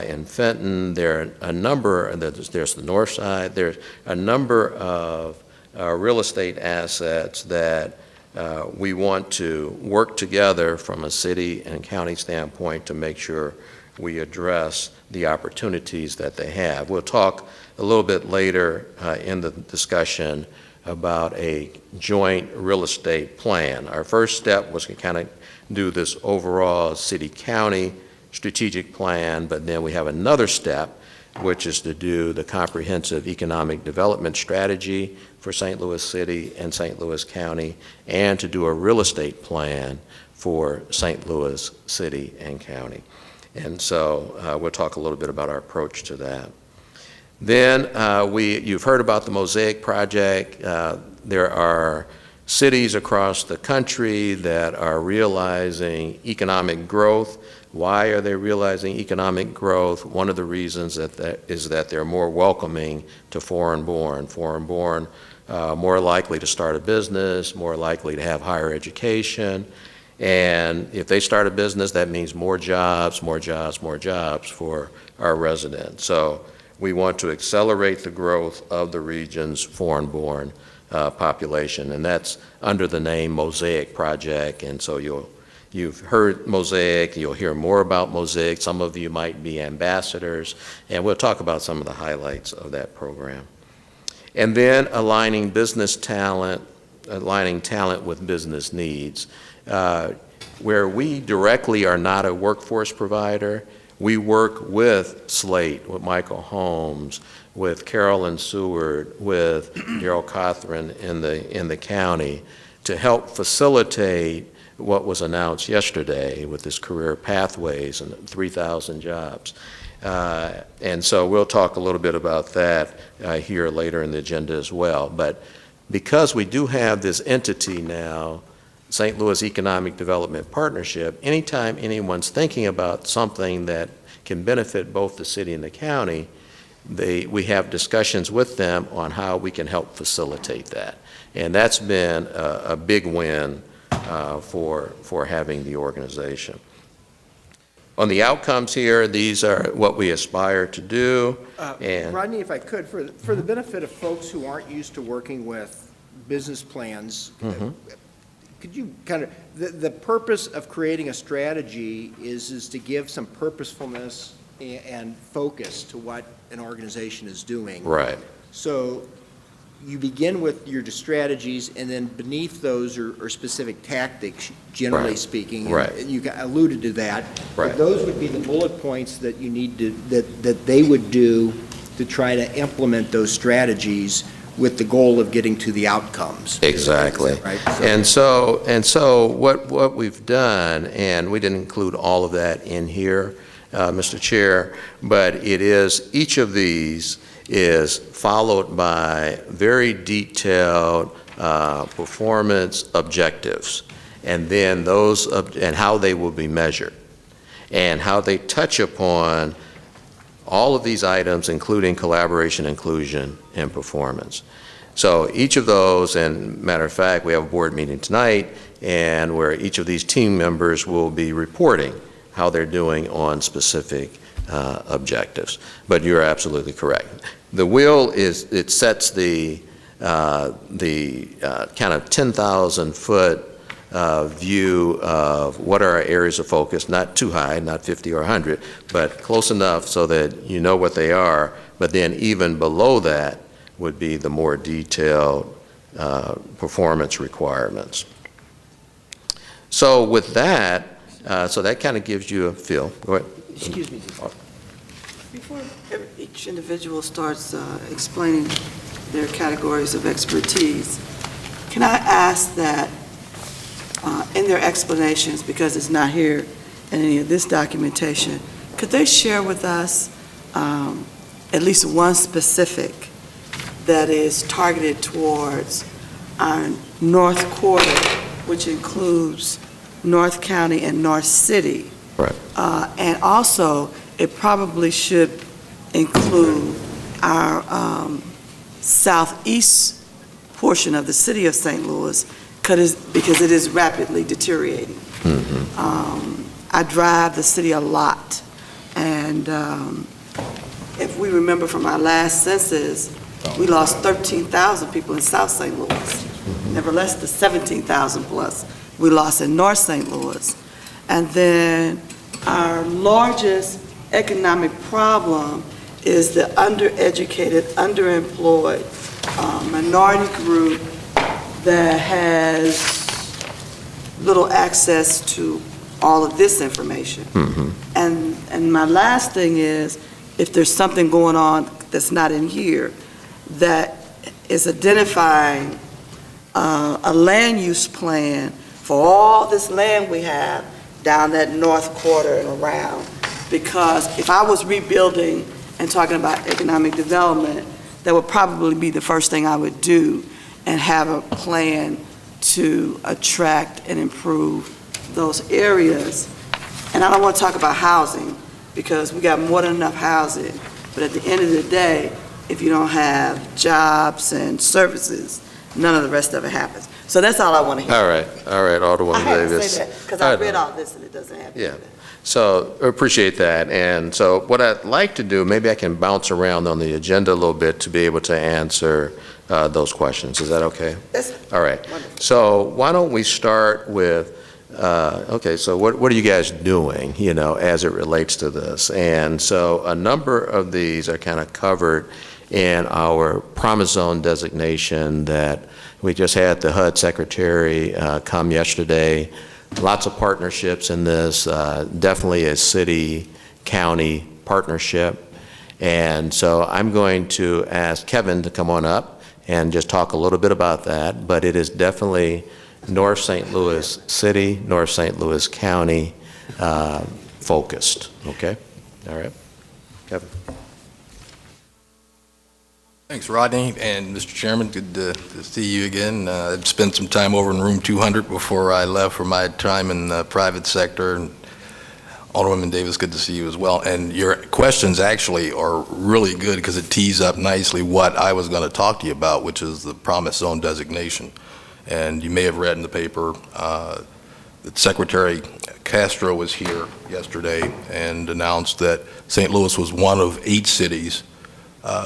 in Fenton. There are a number, there's the north side. There's a number of real estate assets that we want to work together from a city and county standpoint to make sure we address the opportunities that they have. We'll talk a little bit later in the discussion about a joint real estate plan. Our first step was to kind of do this overall city-county strategic plan, but then we have another step, which is to do the comprehensive economic development strategy for St. Louis City and St. Louis County, and to do a real estate plan for St. Louis City and County. And so we'll talk a little bit about our approach to that. Then you've heard about the Mosaic Project. There are cities across the country that are realizing economic growth. Why are they realizing economic growth? One of the reasons is that they're more welcoming to foreign-born. Foreign-born, more likely to start a business, more likely to have higher education. And if they start a business, that means more jobs, more jobs, more jobs for our residents. So we want to accelerate the growth of the region's foreign-born population, and that's under the name Mosaic Project. And so you've heard Mosaic, you'll hear more about Mosaic. Some of you might be ambassadors, and we'll talk about some of the highlights of that program. And then aligning talent with business needs. Where we directly are not a workforce provider, we work with Slate, with Michael Holmes, with Carolyn Seward, with Daryl Cothran in the county to help facilitate what was announced yesterday with this career pathways and 3,000 jobs. And so we'll talk a little bit about that here later in the agenda as well. But because we do have this entity now, St. Louis Economic Development Partnership, anytime anyone's thinking about something that can benefit both the city and the county, we have discussions with them on how we can help facilitate that. And that's been a big win for having the organization. On the outcomes here, these are what we aspire to do. And Rodney, if I could, for the benefit of folks who aren't used to working with business plans, could you kind of, the purpose of creating a strategy is to give some purposefulness and focus to what an organization is doing. Right. So you begin with your strategies, and then beneath those are specific tactics, generally Right. speaking. Right. And you alluded to that. Right. But those would be the bullet points that you need to, that they would do to try to implement those strategies with the goal of getting to the outcomes. Exactly. Right? And so what we've done, and we didn't include all of that in here, Mr. Chair, but it is, each of these is followed by very detailed performance objectives, and then those, and how they will be measured, and how they touch upon all of these items, including collaboration, inclusion, and performance. So each of those, and matter of fact, we have a board meeting tonight, and where each of these team members will be reporting how they're doing on specific objectives. But you're absolutely correct. The wheel is, it sets the kind of 10,000-foot view of what are our areas of focus, not too high, not 50 or 100, but close enough so that you know what they are. But then even below that would be the more detailed performance requirements. So with that, so that kind of gives you a feel. Go ahead. Excuse me. Before each individual starts explaining their categories of expertise, can I ask that in their explanations, because it's not here in any of this documentation, could they share with us at least one specific that is targeted towards our North Quarter, which includes North County and North City? Right. And also, it probably should include our southeast portion of the city of St. Louis, because it is rapidly deteriorating. Mm-hmm. I drive the city a lot, and if we remember from our last census, we lost 13,000 people in South St. Louis, nevertheless the 17,000 plus we lost in North St. Louis. And then our largest economic problem is the undereducated, underemployed minority group that has little access to all of this information. Mm-hmm. And my last thing is, if there's something going on that's not in here, that is identifying a land use plan for all this land we have down that North Quarter and around. Because if I was rebuilding and talking about economic development, that would probably be the first thing I would do, and have a plan to attract and improve those areas. And I don't want to talk about housing, because we got more than enough housing, but at the end of the day, if you don't have jobs and services, none of the rest of it happens. So that's all I want to hear. All right, Alderwoman I had Davis. to say that, because I read all this and it doesn't have. Yeah. So I appreciate that. And so what I'd like to do, maybe I can bounce around on the agenda a little bit to be able to answer those questions. Is that okay? Yes. All right. So why don't we start with, okay, so what are you guys doing, you know, as it relates to this? And so a number of these are kind of covered in our Promise Zone designation that we just had the HUD Secretary come yesterday. Lots of partnerships in this, definitely a city-county partnership. And so I'm going to ask Kevin to come on up and just talk a little bit about that, but it is definitely North St. Louis City, North St. Louis County focused, okay? All right, Kevin. Thanks, Rodney, and Mr. Chairman, good to see you again. I'd spent some time over in room 200 before I left for my time in the private sector. And Alderwoman Davis, good to see you as well. And your questions actually are really good, because it tees up nicely what I was going to talk to you about, which is the Promise Zone designation. And you may have read in the paper that Secretary Castro was here yesterday and announced that St. Louis was one of 8 cities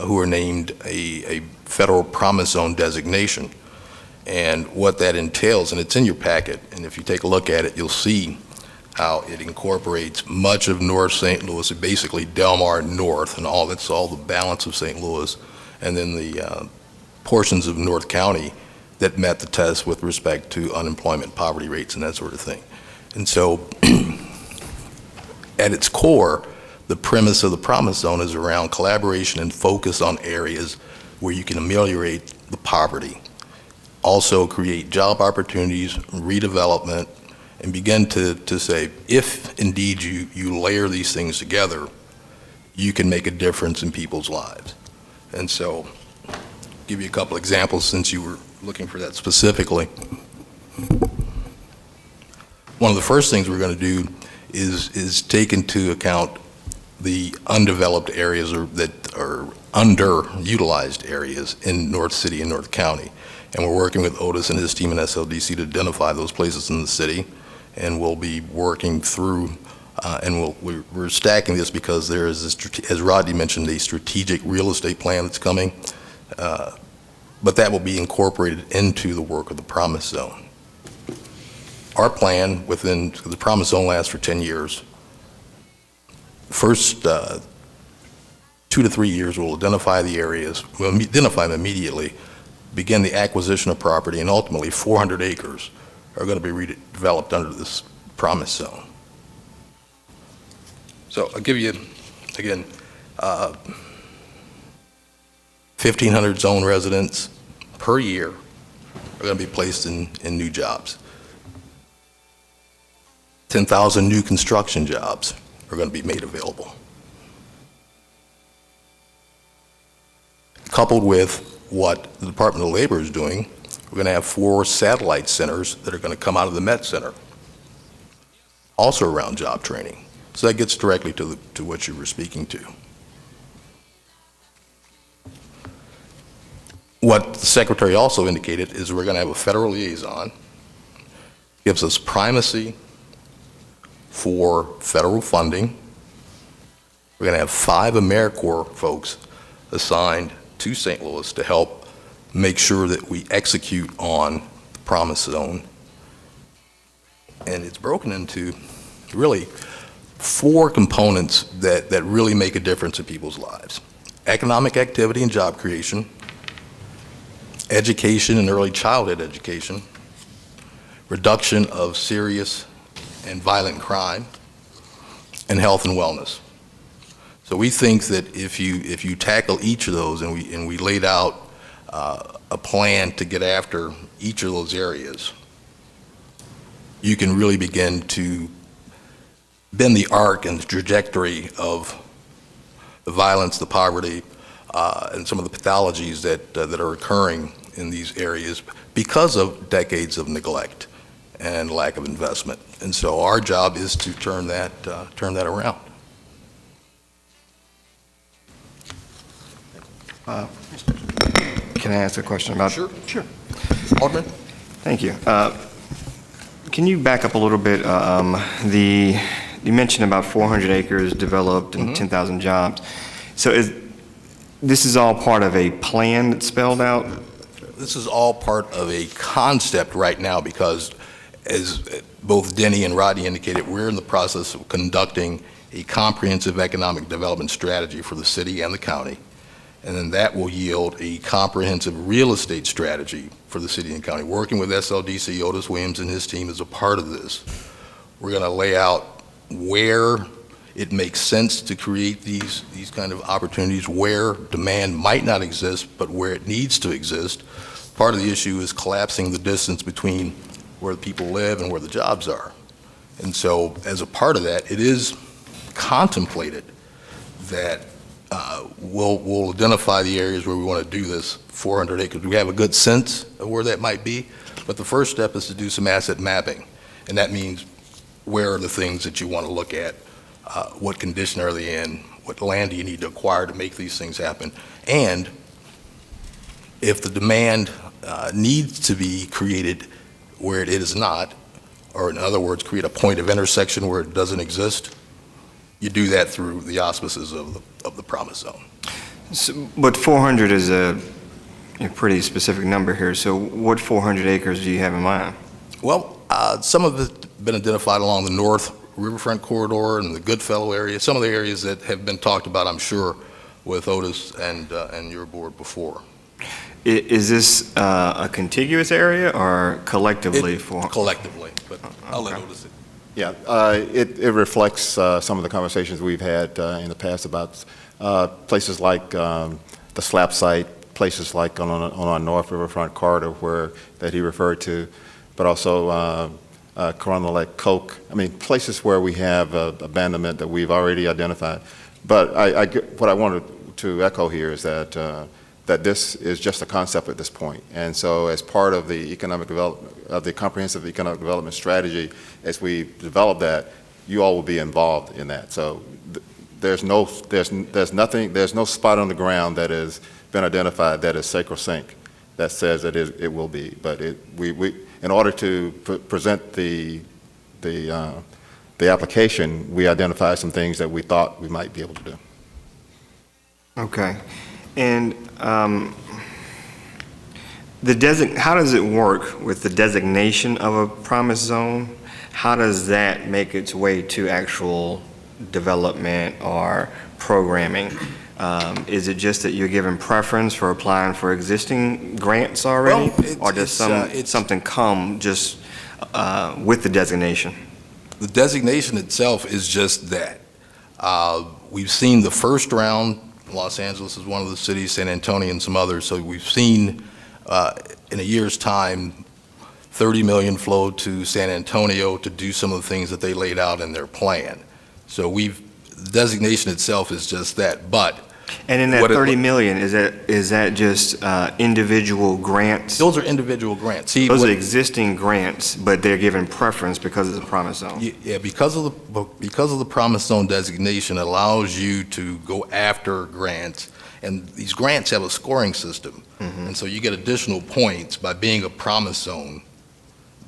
who are named a federal Promise Zone designation. And what that entails, and it's in your packet, and if you take a look at it, you'll see how it incorporates much of North St. Louis, basically Del Mar North, and that's all the balance of St. Louis, and then the portions of North County that met the test with respect to unemployment, poverty rates, and that sort of thing. And so, at its core, the premise of the Promise Zone is around collaboration and focus on areas where you can ameliorate the poverty, also create job opportunities, redevelopment, and begin to say, if indeed you layer these things together, you can make a difference in people's lives. And so, give you a couple examples since you were looking for that specifically. One of the first things we're going to do is take into account the undeveloped areas that are underutilized areas in North City and North County. And we're working with Otis and his team in SLDC to identify those places in the city. And we'll be working through, and we're stacking this because there is, as Rodney mentioned, a strategic real estate plan that's coming. But that will be incorporated into the work of the Promise Zone. Our plan within the Promise Zone lasts for 10 years. First 2 to 3 years, we'll identify the areas, we'll identify them immediately, begin the acquisition of property, and ultimately 400 acres are going to be redeveloped under this Promise Zone. So I'll give you, again, 1,500 zone residents per year are going to be placed in new jobs. 10,000 new construction jobs are going to be made available. Coupled with what the Department of Labor is doing, we're going to have 4 satellite centers that are going to come out of the Met Center, also around job training. So that gets directly to what you were speaking to. What the Secretary also indicated is we're going to have a federal liaison, gives us primacy for federal funding. We're going to have 5 AmeriCorps folks assigned to St. Louis to help make sure that we execute on the Promise Zone. And it's broken into really 4 components that really make a difference in people's lives. Economic activity and job creation, education and early childhood education, reduction of serious and violent crime, and health and wellness. So we think that if you tackle each of those, and we laid out a plan to get after each of those areas, you can really begin to bend the arc and the trajectory of the violence, the poverty, and some of the pathologies that are occurring in these areas because of decades of neglect and lack of investment. And so our job is to turn that around. Can I ask a question about? Sure. Alderman? Thank you. Can you back up a little bit? You mentioned about 400 acres developed and 10,000 jobs. So this is all part of a plan that's spelled out? This is all part of a concept right now because, as both Denny and Rodney indicated, we're in the process of conducting a comprehensive economic development strategy for the city and the county. And then that will yield a comprehensive real estate strategy for the city and county. Working with SLDC, Otis Williams and his team is a part of this. We're going to lay out where it makes sense to create these kind of opportunities, where demand might not exist, but where it needs to exist. Part of the issue is collapsing the distance between where the people live and where the jobs are. And so as a part of that, it is contemplated that we'll identify the areas where we want to do this 400 acres. We have a good sense of where that might be, but the first step is to do some asset mapping. And that means where are the things that you want to look at, what condition are they in, what land do you need to acquire to make these things happen, and if the demand needs to be created where it is not, or in other words, create a point of intersection where it doesn't exist, you do that through the auspices of the Promise Zone. So, but 400 is a pretty specific number here. So what 400 acres do you have in mind? Well, some of it's been identified along the North Riverfront Corridor and the Goodfellow area, some of the areas that have been talked about, I'm sure, with Otis and your board before. Is this a contiguous area or collectively for? Collectively, but I'll let Otis. Yeah, it reflects some of the conversations we've had in the past about places like the SLAP site, places like on our North Riverfront corridor that he referred to, but also Corona Lake Coke. I mean, places where we have abandonment that we've already identified. But what I wanted to echo here is that this is just a concept at this point. And so as part of the economic development, of the comprehensive economic development strategy, as we develop that, you all will be involved in that. So there's no spot on the ground that has been identified that is sacrosanct that says that it will be. But we in order to present the application, we identified some things that we thought we might be able to do. Okay. And how does it work with the designation of a promise zone? How does that make its way to actual development or programming? Is it just that you're given preference for applying for existing grants already? Well, or does something come just with the designation? The designation itself is just that. We've seen the first round. Los Angeles is one of the cities, San Antonio and some others. So we've seen in a year's time, $30 million flow to San Antonio to do some of the things that they laid out in their plan. So the designation itself is just that. But and in that $30 million, is that just individual grants? Those are individual grants. See, those are existing grants, but they're given preference because it's a promise zone. Yeah, because of the promise zone designation, it allows you to go after grants, and these grants have a scoring system, and so you get additional points by being a promise zone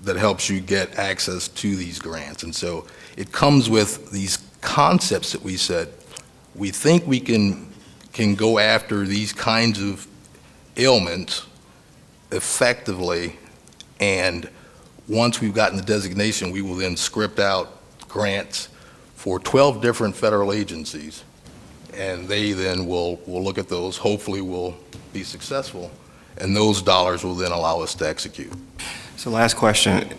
that helps you get access to these grants. And so it comes with these concepts that we said we think we can go after these kinds of ailments effectively, and once we've gotten the designation, we will then script out grants for 12 different federal agencies, and they then will look at those, hopefully will be successful, and those dollars will then allow us to execute. So last question,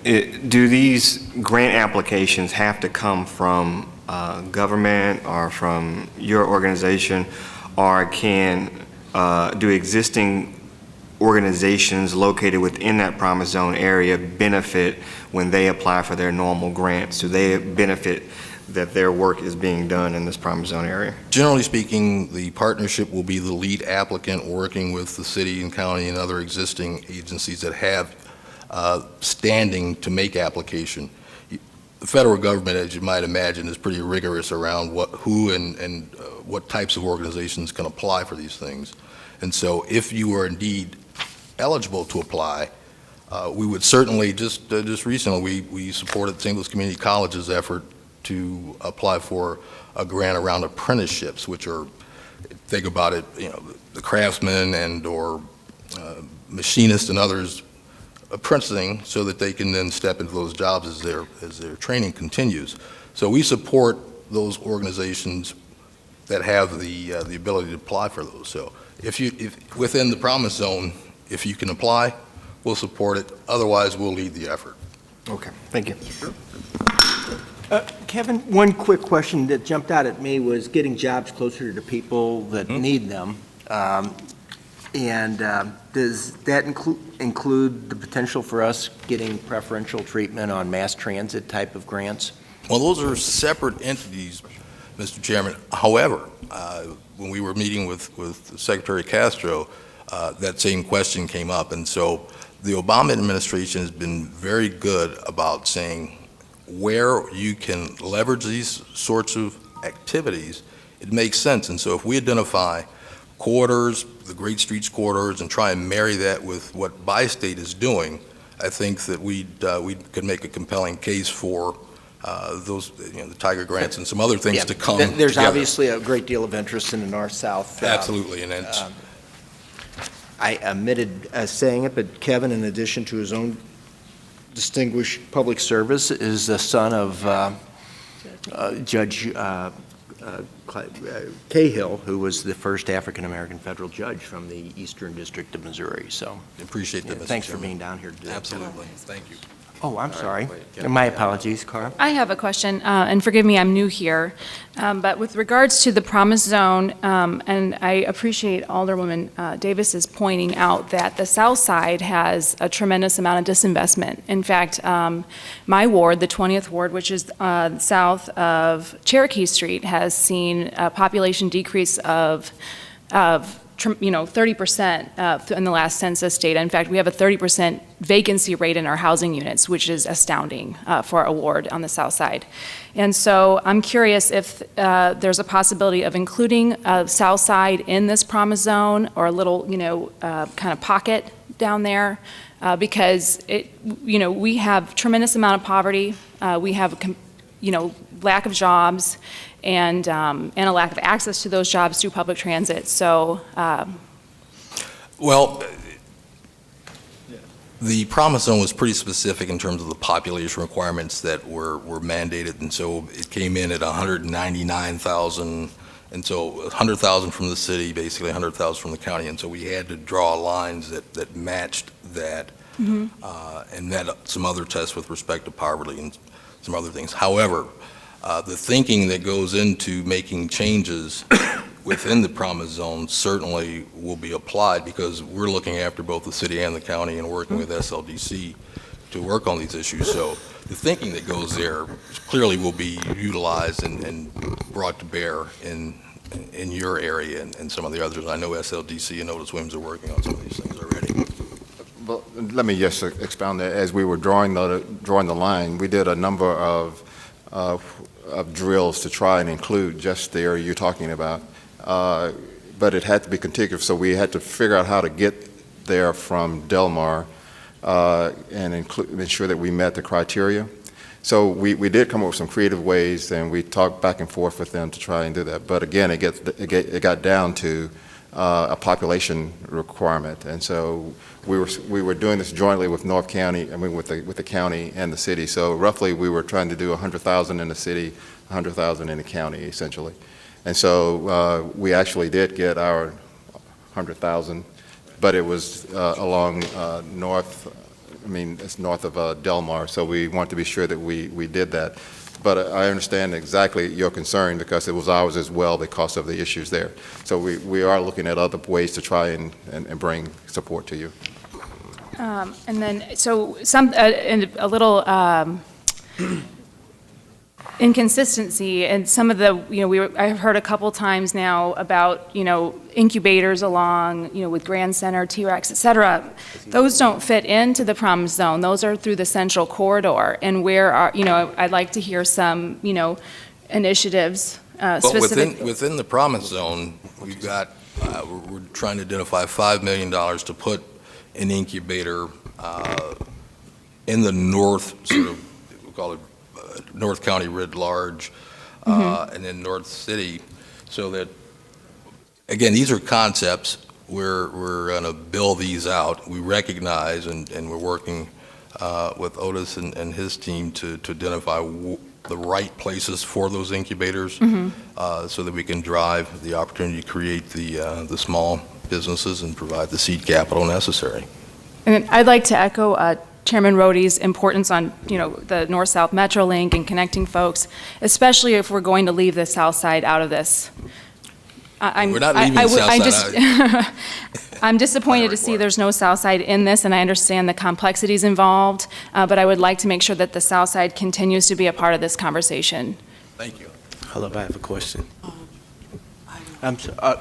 do these grant applications have to come from government or from your organization, or do existing organizations located within that promise zone area benefit when they apply for their normal grants? Do they benefit that their work is being done in this promise zone area? Generally speaking, the partnership will be the lead applicant working with the city and county and other existing agencies that have standing to make application. The federal government, as you might imagine, is pretty rigorous around who and what types of organizations can apply for these things. And so if you are indeed eligible to apply, we would certainly, just recently, we supported St. Louis Community College's effort to apply for a grant around apprenticeships, which are, think about it, the craftsmen or machinists and others apprenticing so that they can then step into those jobs as their training continues. So we support those organizations that have the ability to apply for those. So if within the promise zone, if you can apply, we'll support it. Otherwise, we'll lead the effort. Okay, thank you. Kevin, one quick question that jumped out at me was getting jobs closer to people that need them. Does that include the potential for us getting preferential treatment on mass transit type of grants? Well, those are separate entities, Mr. Chairman. However, when we were meeting with Secretary Castro, that same question came up. And so the Obama administration has been very good about saying where you can leverage these sorts of activities, it makes sense. And so if we identify corridors, the Great Streets corridors, and try and marry that with what Bi-State is doing, I think that we could make a compelling case for those, the Tiger grants and some other things to come There's together. obviously a great deal of interest in the north-south. Absolutely, and it's, I omitted saying it, but Kevin, in addition to his own distinguished public service, is the son of Judge Cahill, who was the first African-American federal judge from the Eastern District of Missouri. So Appreciate that, yeah, Mr. thanks for Chairman. being down here today. Absolutely. Thank you. Oh, I'm sorry. My apologies, Carl. I have a question, and forgive me, I'm new here. But with regards to the Promise Zone, and I appreciate Alderwoman Davis's pointing out that the South Side has a tremendous amount of disinvestment. In fact, my ward, the 20th Ward, which is south of Cherokee Street, has seen a population decrease of 30% in the last census data. In fact, we have a 30% vacancy rate in our housing units, which is astounding for a ward on the south side. And so I'm curious if there's a possibility of including south side in this Promise Zone, or a little, kind of pocket down there, because we have tremendous amount of poverty. We have lack of jobs, and a lack of access to those jobs through public transit. So, Well, the Promise Zone was pretty specific in terms of the population requirements that were mandated, and so it came in at 199,000, and so 100,000 from the city, basically 100,000 from the county, and so we had to draw lines that matched that, and met some other tests with respect to poverty and some other things. However, the thinking that goes into making changes within the Promise Zone certainly will be applied, because we're looking after both the city and the county and working with SLDC to work on these issues. So the thinking that goes there clearly will be utilized and brought to bear in your area and some of the others. I know SLDC and Otis Williams are working on some of these things already. Well, let me just expound that. As we were drawing the line, we did a number of drills to try and include just the area you're talking about, but it had to be contiguous, so we had to figure out how to get there from Del Mar and ensure that we met the criteria. So we did come up with some creative ways, and we talked back and forth with them to try and do that. But again, it got down to a population requirement, and so we were doing this jointly with North County, with the county and the city. So roughly, we were trying to do 100,000 in the city, 100,000 in the county, essentially. And so we actually did get our 100,000, but it was along it's north of Del Mar. So we want to be sure that we did that. But I understand exactly your concern, because it was ours as well because of the issues there. So we are looking at other ways to try and bring support to you. and then, so and a little inconsistency, and some of the, I've heard a couple times now about, incubators along, with Grand Center, T-Rex, et cetera. Those don't fit into the Promise Zone. Those are through the central corridor. And where are, I'd like to hear some, initiatives specific. But within the Promise Zone, we've got, we're trying to identify $5 million to put an incubator in the north, sort of, we call it North County writ large, and then North City, so that, again, these are concepts. We're going to build these out. We recognize, and we're working with Otis and his team to identify the right places for those incubators, so that we can drive the opportunity to create the small businesses and provide the seed capital necessary. And I'd like to echo Chairman Rohde's importance on, the North-South Metrolink and connecting folks, especially if we're going to leave the South Side out of this. We're not leaving the South Side. I'm disappointed to see there's no South Side in this, and I understand the complexities involved, but I would like to make sure that the South Side continues to be a part of this conversation. Thank you. Hello, I have a question. I'm sorry.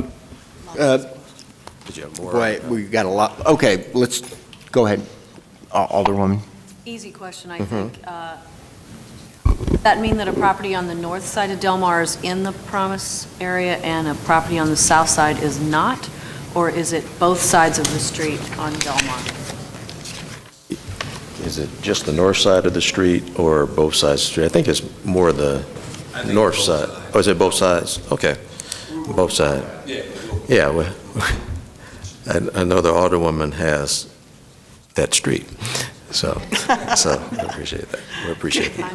Did you have more? Boy, we got a lot. Okay, let's go ahead, Alderwoman. Easy question, I think. Does that mean that a property on the north side of Del Mar is in the Promise area and a property on the south side is not? Or is it both sides of the street on Del Mar? Is it just the north side of the street or both sides of the street? I think it's more the north side. Oh, is it both sides? Okay, both sides. Yeah, well, I know the Alderwoman has that street. So I appreciate that. We appreciate it.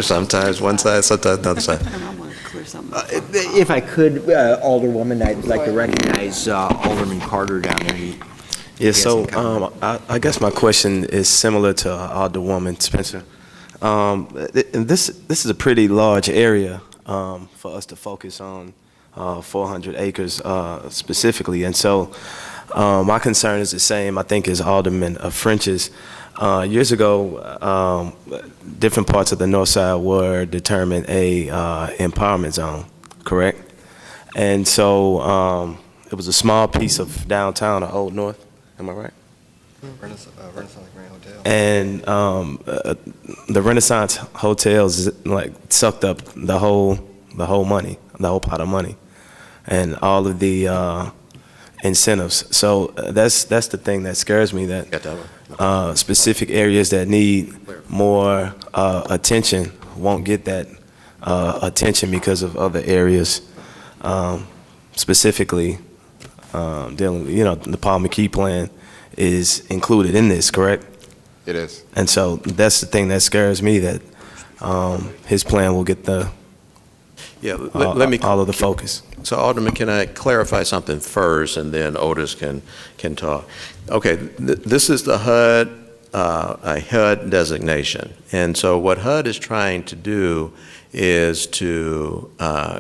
Sometimes one side, sometimes the other side. for something. If I could, Alderwoman, I'd like to recognize Alderman Carter down there. Yeah, so I guess my question is similar to Alderwoman Spencer. This is a pretty large area for us to focus on, 400 acres specifically. And so my concern is the same, I think, as Alderman French's. Years ago, different parts of the north side were determined a empowerment zone, correct? And so it was a small piece of downtown or Old North, am I right? Renaissance Grand Hotel. And the Renaissance hotels like sucked up the whole money, the whole pot of money, and all of the incentives. So that's the thing that scares me, that specific areas that need more attention won't get that attention because of other areas, specifically dealing with, the Paul McKee plan is included in this, correct? It is. And so that's the thing that scares me, that his plan will get the let me all of the focus. So, Alderman, can I clarify something first, and then Otis can talk? Okay, this is the HUD, a HUD designation, and so what HUD is trying to do is to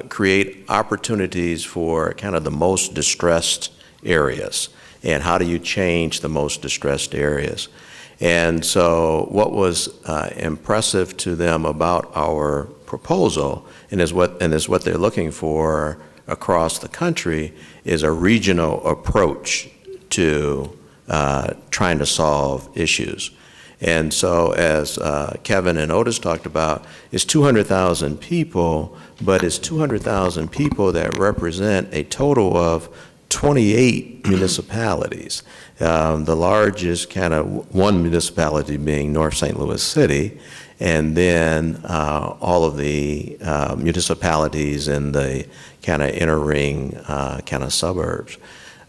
create opportunities for kind of the most distressed areas. And how do you change the most distressed areas? And so what was impressive to them about our proposal, and is what they're looking for across the country, is a regional approach to trying to solve issues. And so as Kevin and Otis talked about, it's 200,000 people, but it's 200,000 people that represent a total of 28 municipalities. The largest kind of one municipality being North St. Louis City, and then all of the municipalities in the kind of inner ring kind of suburbs.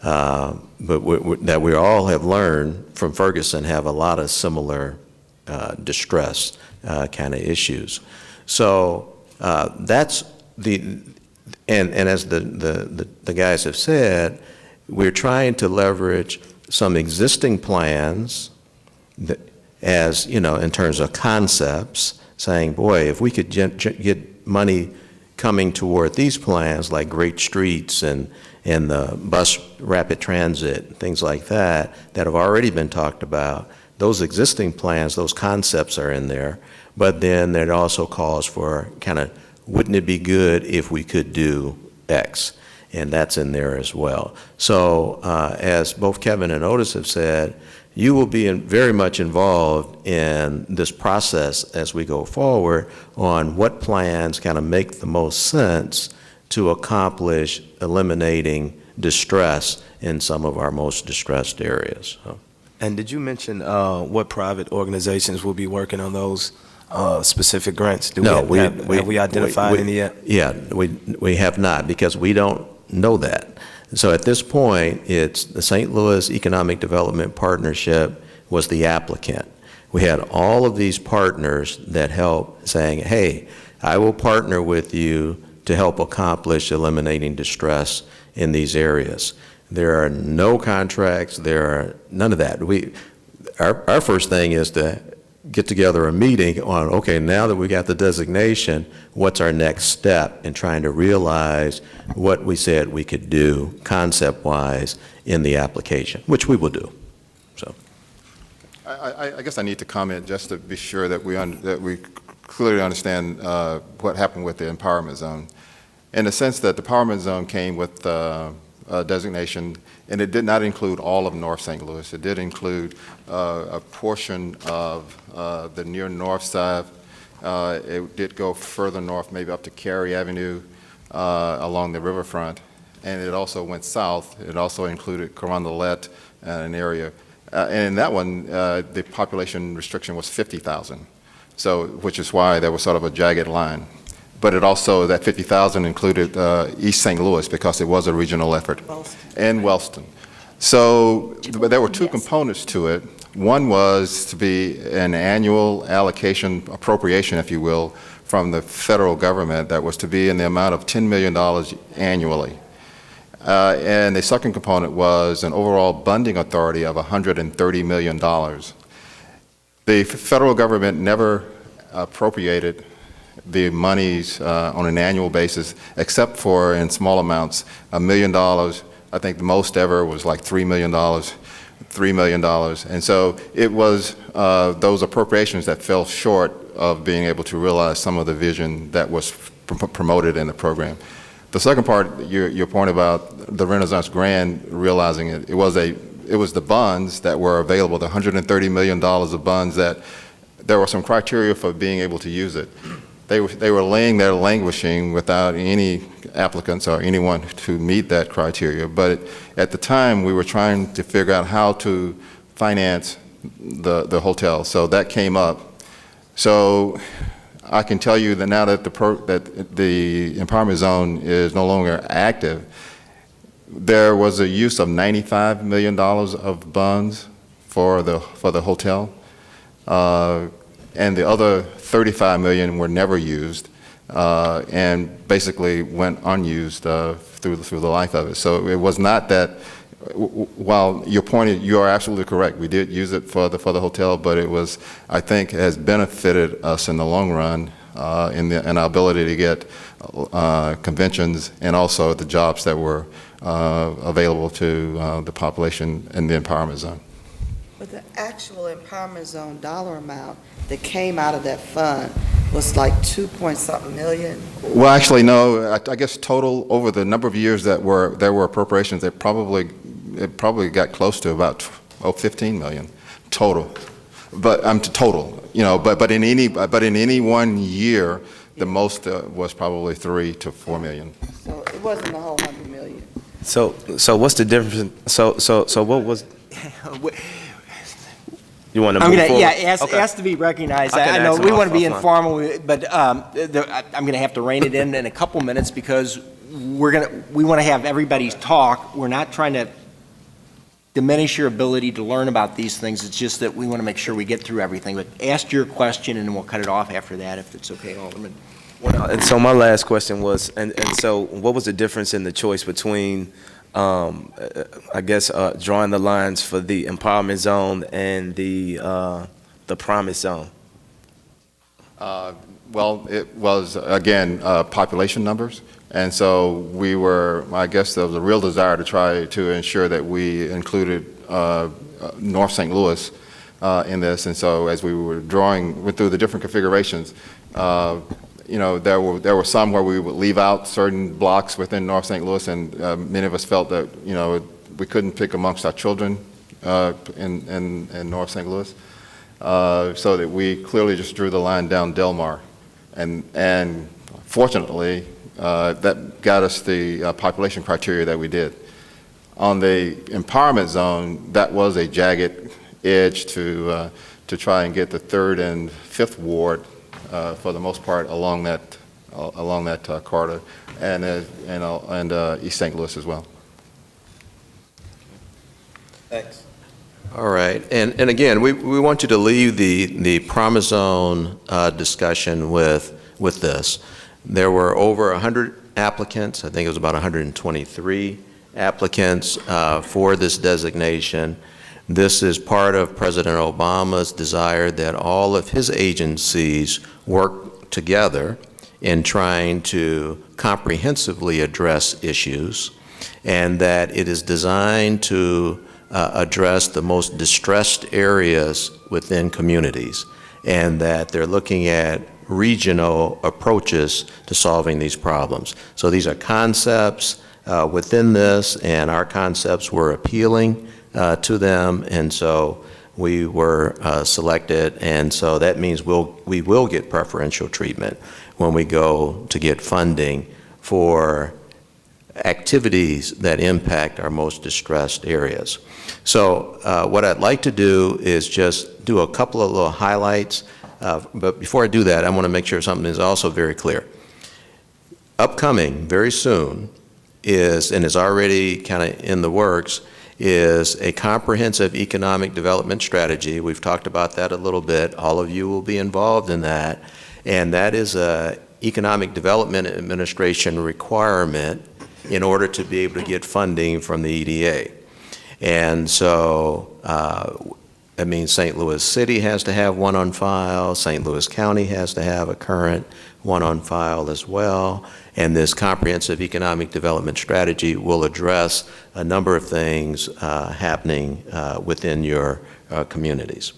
But that we all have learned from Ferguson have a lot of similar distress kind of issues. So that's and as the guys have said, we're trying to leverage some existing plans that, as in terms of concepts, saying, boy, if we could get money coming toward these plans like great streets and the bus rapid transit, things like that have already been talked about. Those existing plans, those concepts are in there, but then there also calls for kind of, wouldn't it be good if we could do X? And that's in there as well. So as both Kevin and Otis have said, you will be very much involved in this process as we go forward on what plans kind of make the most sense to accomplish eliminating distress in some of our most distressed areas. So. And did you mention what private organizations will be working on those specific grants? Have we identified any yet? Yeah, we have not, because we don't know that. So at this point, it's the St. Louis Economic Development Partnership was the applicant. We had all of these partners that helped, saying, hey, I will partner with you to help accomplish eliminating distress in these areas. There are no contracts, there are none of that. Our first thing is to get together a meeting on, okay, now that we got the designation, what's our next step in trying to realize what we said we could do concept-wise in the application, which we will do. So, I guess I need to comment just to be sure that we clearly understand what happened with the empowerment zone. In the sense that the empowerment zone came with designation, and it did not include all of North St. Louis. It did include a portion of the near north side. It did go further north, maybe up to Cary Avenue along the riverfront, and it also went south. It also included Carondelet, an area. And in that one, the population restriction was 50,000, so which is why there was sort of a jagged line. But it also, that 50,000 included East St. Louis because it was a regional effort, and Wellston. So but there were two components to it. One was to be an annual allocation, appropriation, if you will, from the federal government that was to be in the amount of $10 million annually. And the second component was an overall bonding authority of $130 million. The federal government never appropriated the monies on an annual basis, except for in small amounts, $1 million. I think the most ever was like $3 million. $3 million. And so it was those appropriations that fell short of being able to realize some of the vision that was promoted in the program. The second part, your point about the Renaissance Grand realizing it was the bonds that were available, the $130 million of bonds that there were some criteria for being able to use it. They were laying there languishing without any applicants or anyone to meet that criteria. But at the time, we were trying to figure out how to finance the hotel. So that came up. So I can tell you that now that the empowerment zone is no longer active, there was a use of $95 million of bonds for the hotel. And the other $35 million were never used and basically went unused through the life of it. So it was not that, while your point, you are absolutely correct. We did use it for the hotel, but it was, I think, has benefited us in the long run in our ability to get conventions and also the jobs that were available to the population in the empowerment zone. But the actual empowerment zone dollar amount that came out of that fund was like 2-point-something million. Well, actually, no. I guess total over the number of years that there were appropriations, it probably got close to about 15 million total. But total, you know. But in any one year, the most was probably 3 to 4 million. So it wasn't the whole 100 million. So what's the difference? So what was? You want to move forward? Ask to be recognized. I know we want to be informal, but I'm going to have to rein it in a couple minutes because we want to have everybody's talk. We're not trying to diminish your ability to learn about these things. It's just that we want to make sure we get through everything. But ask your question, and we'll cut it off after that if it's okay, Alderman. And so my last question was, and so what was the difference in the choice between I guess drawing the lines for the empowerment zone and the promise zone? Well, it was, again, population numbers. And so we were, I guess there was a real desire to try to ensure that we included North St. Louis in this. And so as we were drawing through the different configurations, you know, there were some where we would leave out certain blocks within North St. Louis, and many of us felt that, you know, we couldn't pick amongst our children in North St. Louis, so that we clearly just drew the line down Delmar, and fortunately that got us the population criteria that we did. On the empowerment zone, that was a jagged edge to try and get the 3rd and 5th ward. For the most part, along that corridor, and East St. Louis as well. Thanks. All right, and again, we want you to leave the promise zone discussion with this. There were over 100 applicants. I think it was about 123 applicants for this designation. This is part of President Obama's desire that all of his agencies work together in trying to comprehensively address issues, and that it is designed to address the most distressed areas within communities, and that they're looking at regional approaches to solving these problems. So these are concepts within this, and our concepts were appealing to them, and so we were selected, and so that means we will get preferential treatment when we go to get funding for activities that impact our most distressed areas. So what I'd like to do is just do a couple of little highlights, but before I do that, I want to make sure something is also very clear. Upcoming very soon is, and is already kind of in the works, is a comprehensive economic development strategy. We've talked about that a little bit. All of you will be involved in that. And that is a Economic Development Administration requirement in order to be able to get funding from the EDA. And so that means St. Louis City has to have one on file, St. Louis County has to have a current one on file as well, and this comprehensive economic development strategy will address a number of things happening within your communities.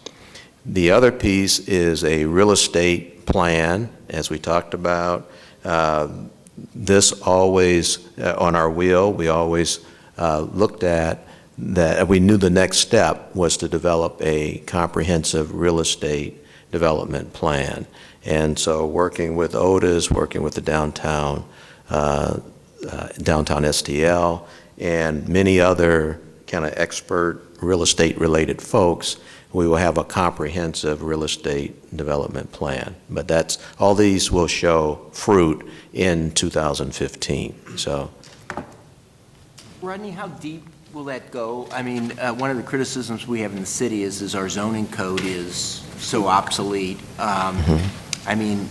The other piece is a real estate plan, as we talked about. This always, on our wheel, we always looked at that. We knew the next step was to develop a comprehensive real estate development plan. And so working with Otis, working with the downtown STL, and many other kind of expert real estate related folks, we will have a comprehensive real estate development plan. But that's, all these will show fruit in 2015. So, Rodney, how deep will that go? I mean, one of the criticisms we have in the city is our zoning code is so obsolete. I mean,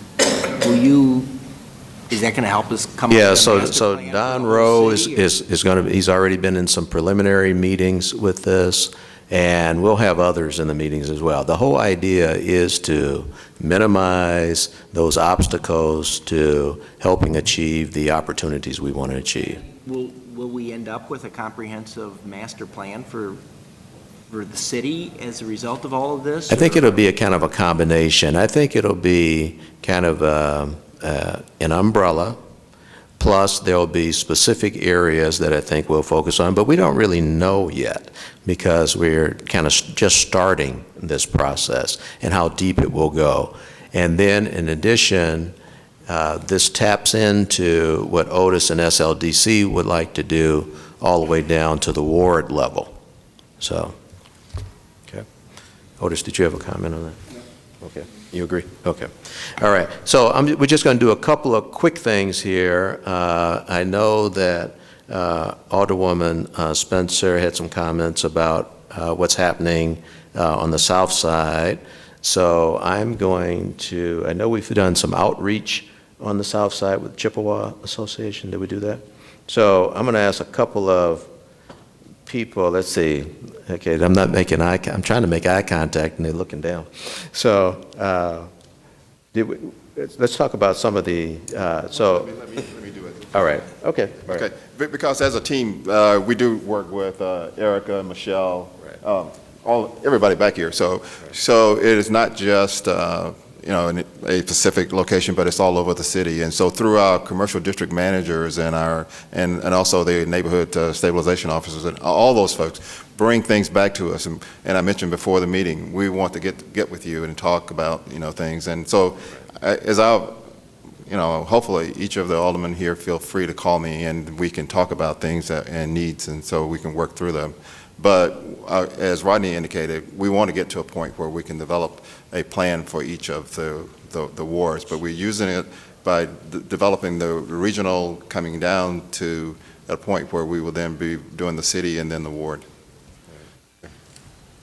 is that going to help us come up with a master plan? So Don Rowe is going to, he's already been in some preliminary meetings with this, and we'll have others in the meetings as well. The whole idea is to minimize those obstacles to helping achieve the opportunities we want to achieve. Will we end up with a comprehensive master plan for the city as a result of all of this? I think it'll be a kind of a combination. I think it'll be kind of an umbrella, plus there'll be specific areas that I think we'll focus on, but we don't really know yet because we're kind of just starting this process and how deep it will go. And then in addition, this taps into what Otis and SLDC would like to do all the way down to the ward level. So, okay. Otis, did you have a comment on that? No. Okay. You agree? Okay. All right. So we're just going to do a couple of quick things here. I know that Alderwoman Spencer had some comments about what's happening on the south side. So I'm going to, I know we've done some outreach on the south side with Chippewa Association. Did we do that? So I'm going to ask a couple of people. Let's see. Okay, I'm not making I'm trying to make eye contact and they're looking down. So let's talk about some of the, Let me do it. All right. Okay. All right. Okay. Because as a team, we do work with Erica, Michelle, everybody back here. So it is not just in a specific location, but it's all over the city. And so through our commercial district managers and also the neighborhood stabilization officers and all those folks bring things back to us. And I mentioned before the meeting, we want to get with you and talk about things. And so hopefully each of the aldermen here feel free to call me and we can talk about things and needs, and so we can work through them. But as Rodney indicated, we want to get to a point where we can develop a plan for each of the wards, but we're using it by developing the regional coming down to a point where we will then be doing the city and then the ward.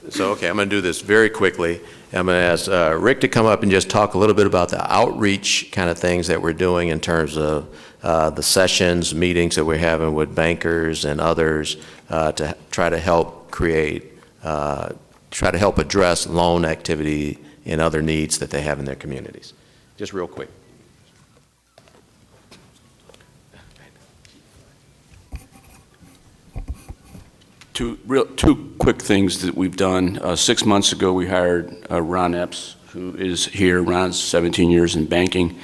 So, okay, I'm going to do this very quickly. I'm going to ask Rick to come up and just talk a little bit about the outreach kind of things that we're doing in terms of the sessions, meetings that we're having with bankers and others to try to help address loan activity and other needs that they have in their communities. Just real quick. Two quick things that we've done. 6 months ago, we hired Ron Epps, who is here. Ron's 17 years in banking.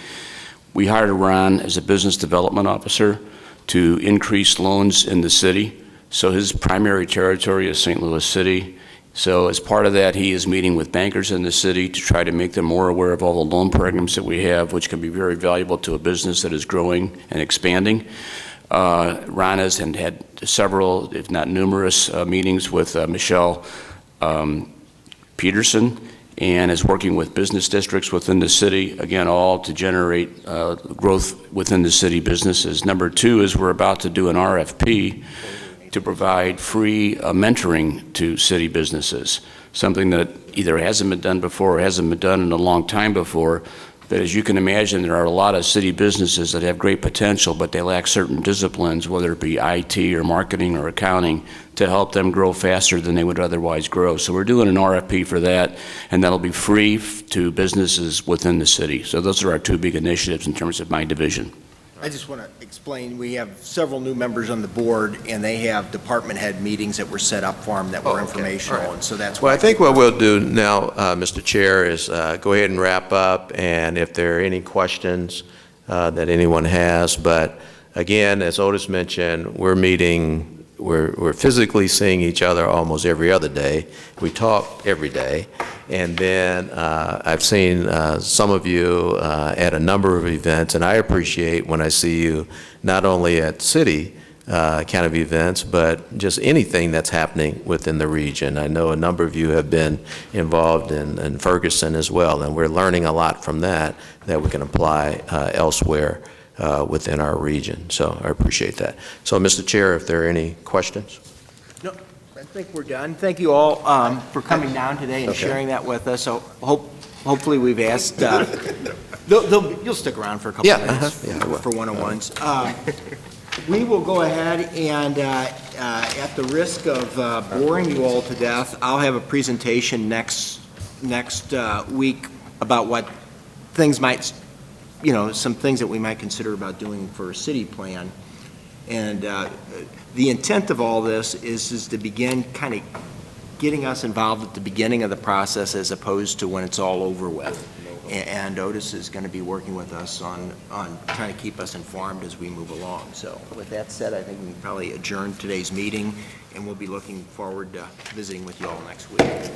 We hired Ron as a business development officer to increase loans in the city. So his primary territory is St. Louis City. So as part of that, he is meeting with bankers in the city to try to make them more aware of all the loan programs that we have, which can be very valuable to a business that is growing and expanding. Ron has had several, if not numerous, meetings with Michelle Peterson, and is working with business districts within the city, again, all to generate growth within the city businesses. Number two is we're about to do an RFP to provide free mentoring to city businesses, something that either hasn't been done before or hasn't been done in a long time before. that, as you can imagine, there are a lot of city businesses that have great potential, but they lack certain disciplines, whether it be IT or marketing or accounting, to help them grow faster than they would otherwise grow. So we're doing an RFP for that, and that'll be free to businesses within the city. So those are our two big initiatives in terms of my division. I just want to explain, we have several new members on the board, and they have department head meetings that were set up for them that were informational, and so that's Well, why. I think what we'll do now, Mr. Chair, is go ahead and wrap up, and if there are any questions that anyone has. But again, as Otis mentioned, we're meeting, we're physically seeing each other almost every other day. We talk every day. And then I've seen some of you at a number of events, and I appreciate when I see you not only at city kind of events, but just anything that's happening within the region. I know a number of you have been involved in Ferguson as well, and we're learning a lot from that we can apply elsewhere within our region. So I appreciate that. So, Mr. Chair, if there are any questions? No, I think we're done. Thank you all for coming down today and sharing that with us. So hopefully we've asked, you'll stick around for a couple minutes for one-on-ones. We will go ahead and, at the risk of boring you all to death, I'll have a presentation next week about what things might, some things that we might consider about doing for a city plan. And the intent of all this is to begin kind of getting us involved at the beginning of the process as opposed to when it's all over with. And Otis is going to be working with us on trying to keep us informed as we move along. So with that said, I think we can probably adjourn today's meeting, and we'll be looking forward to visiting with you all next week.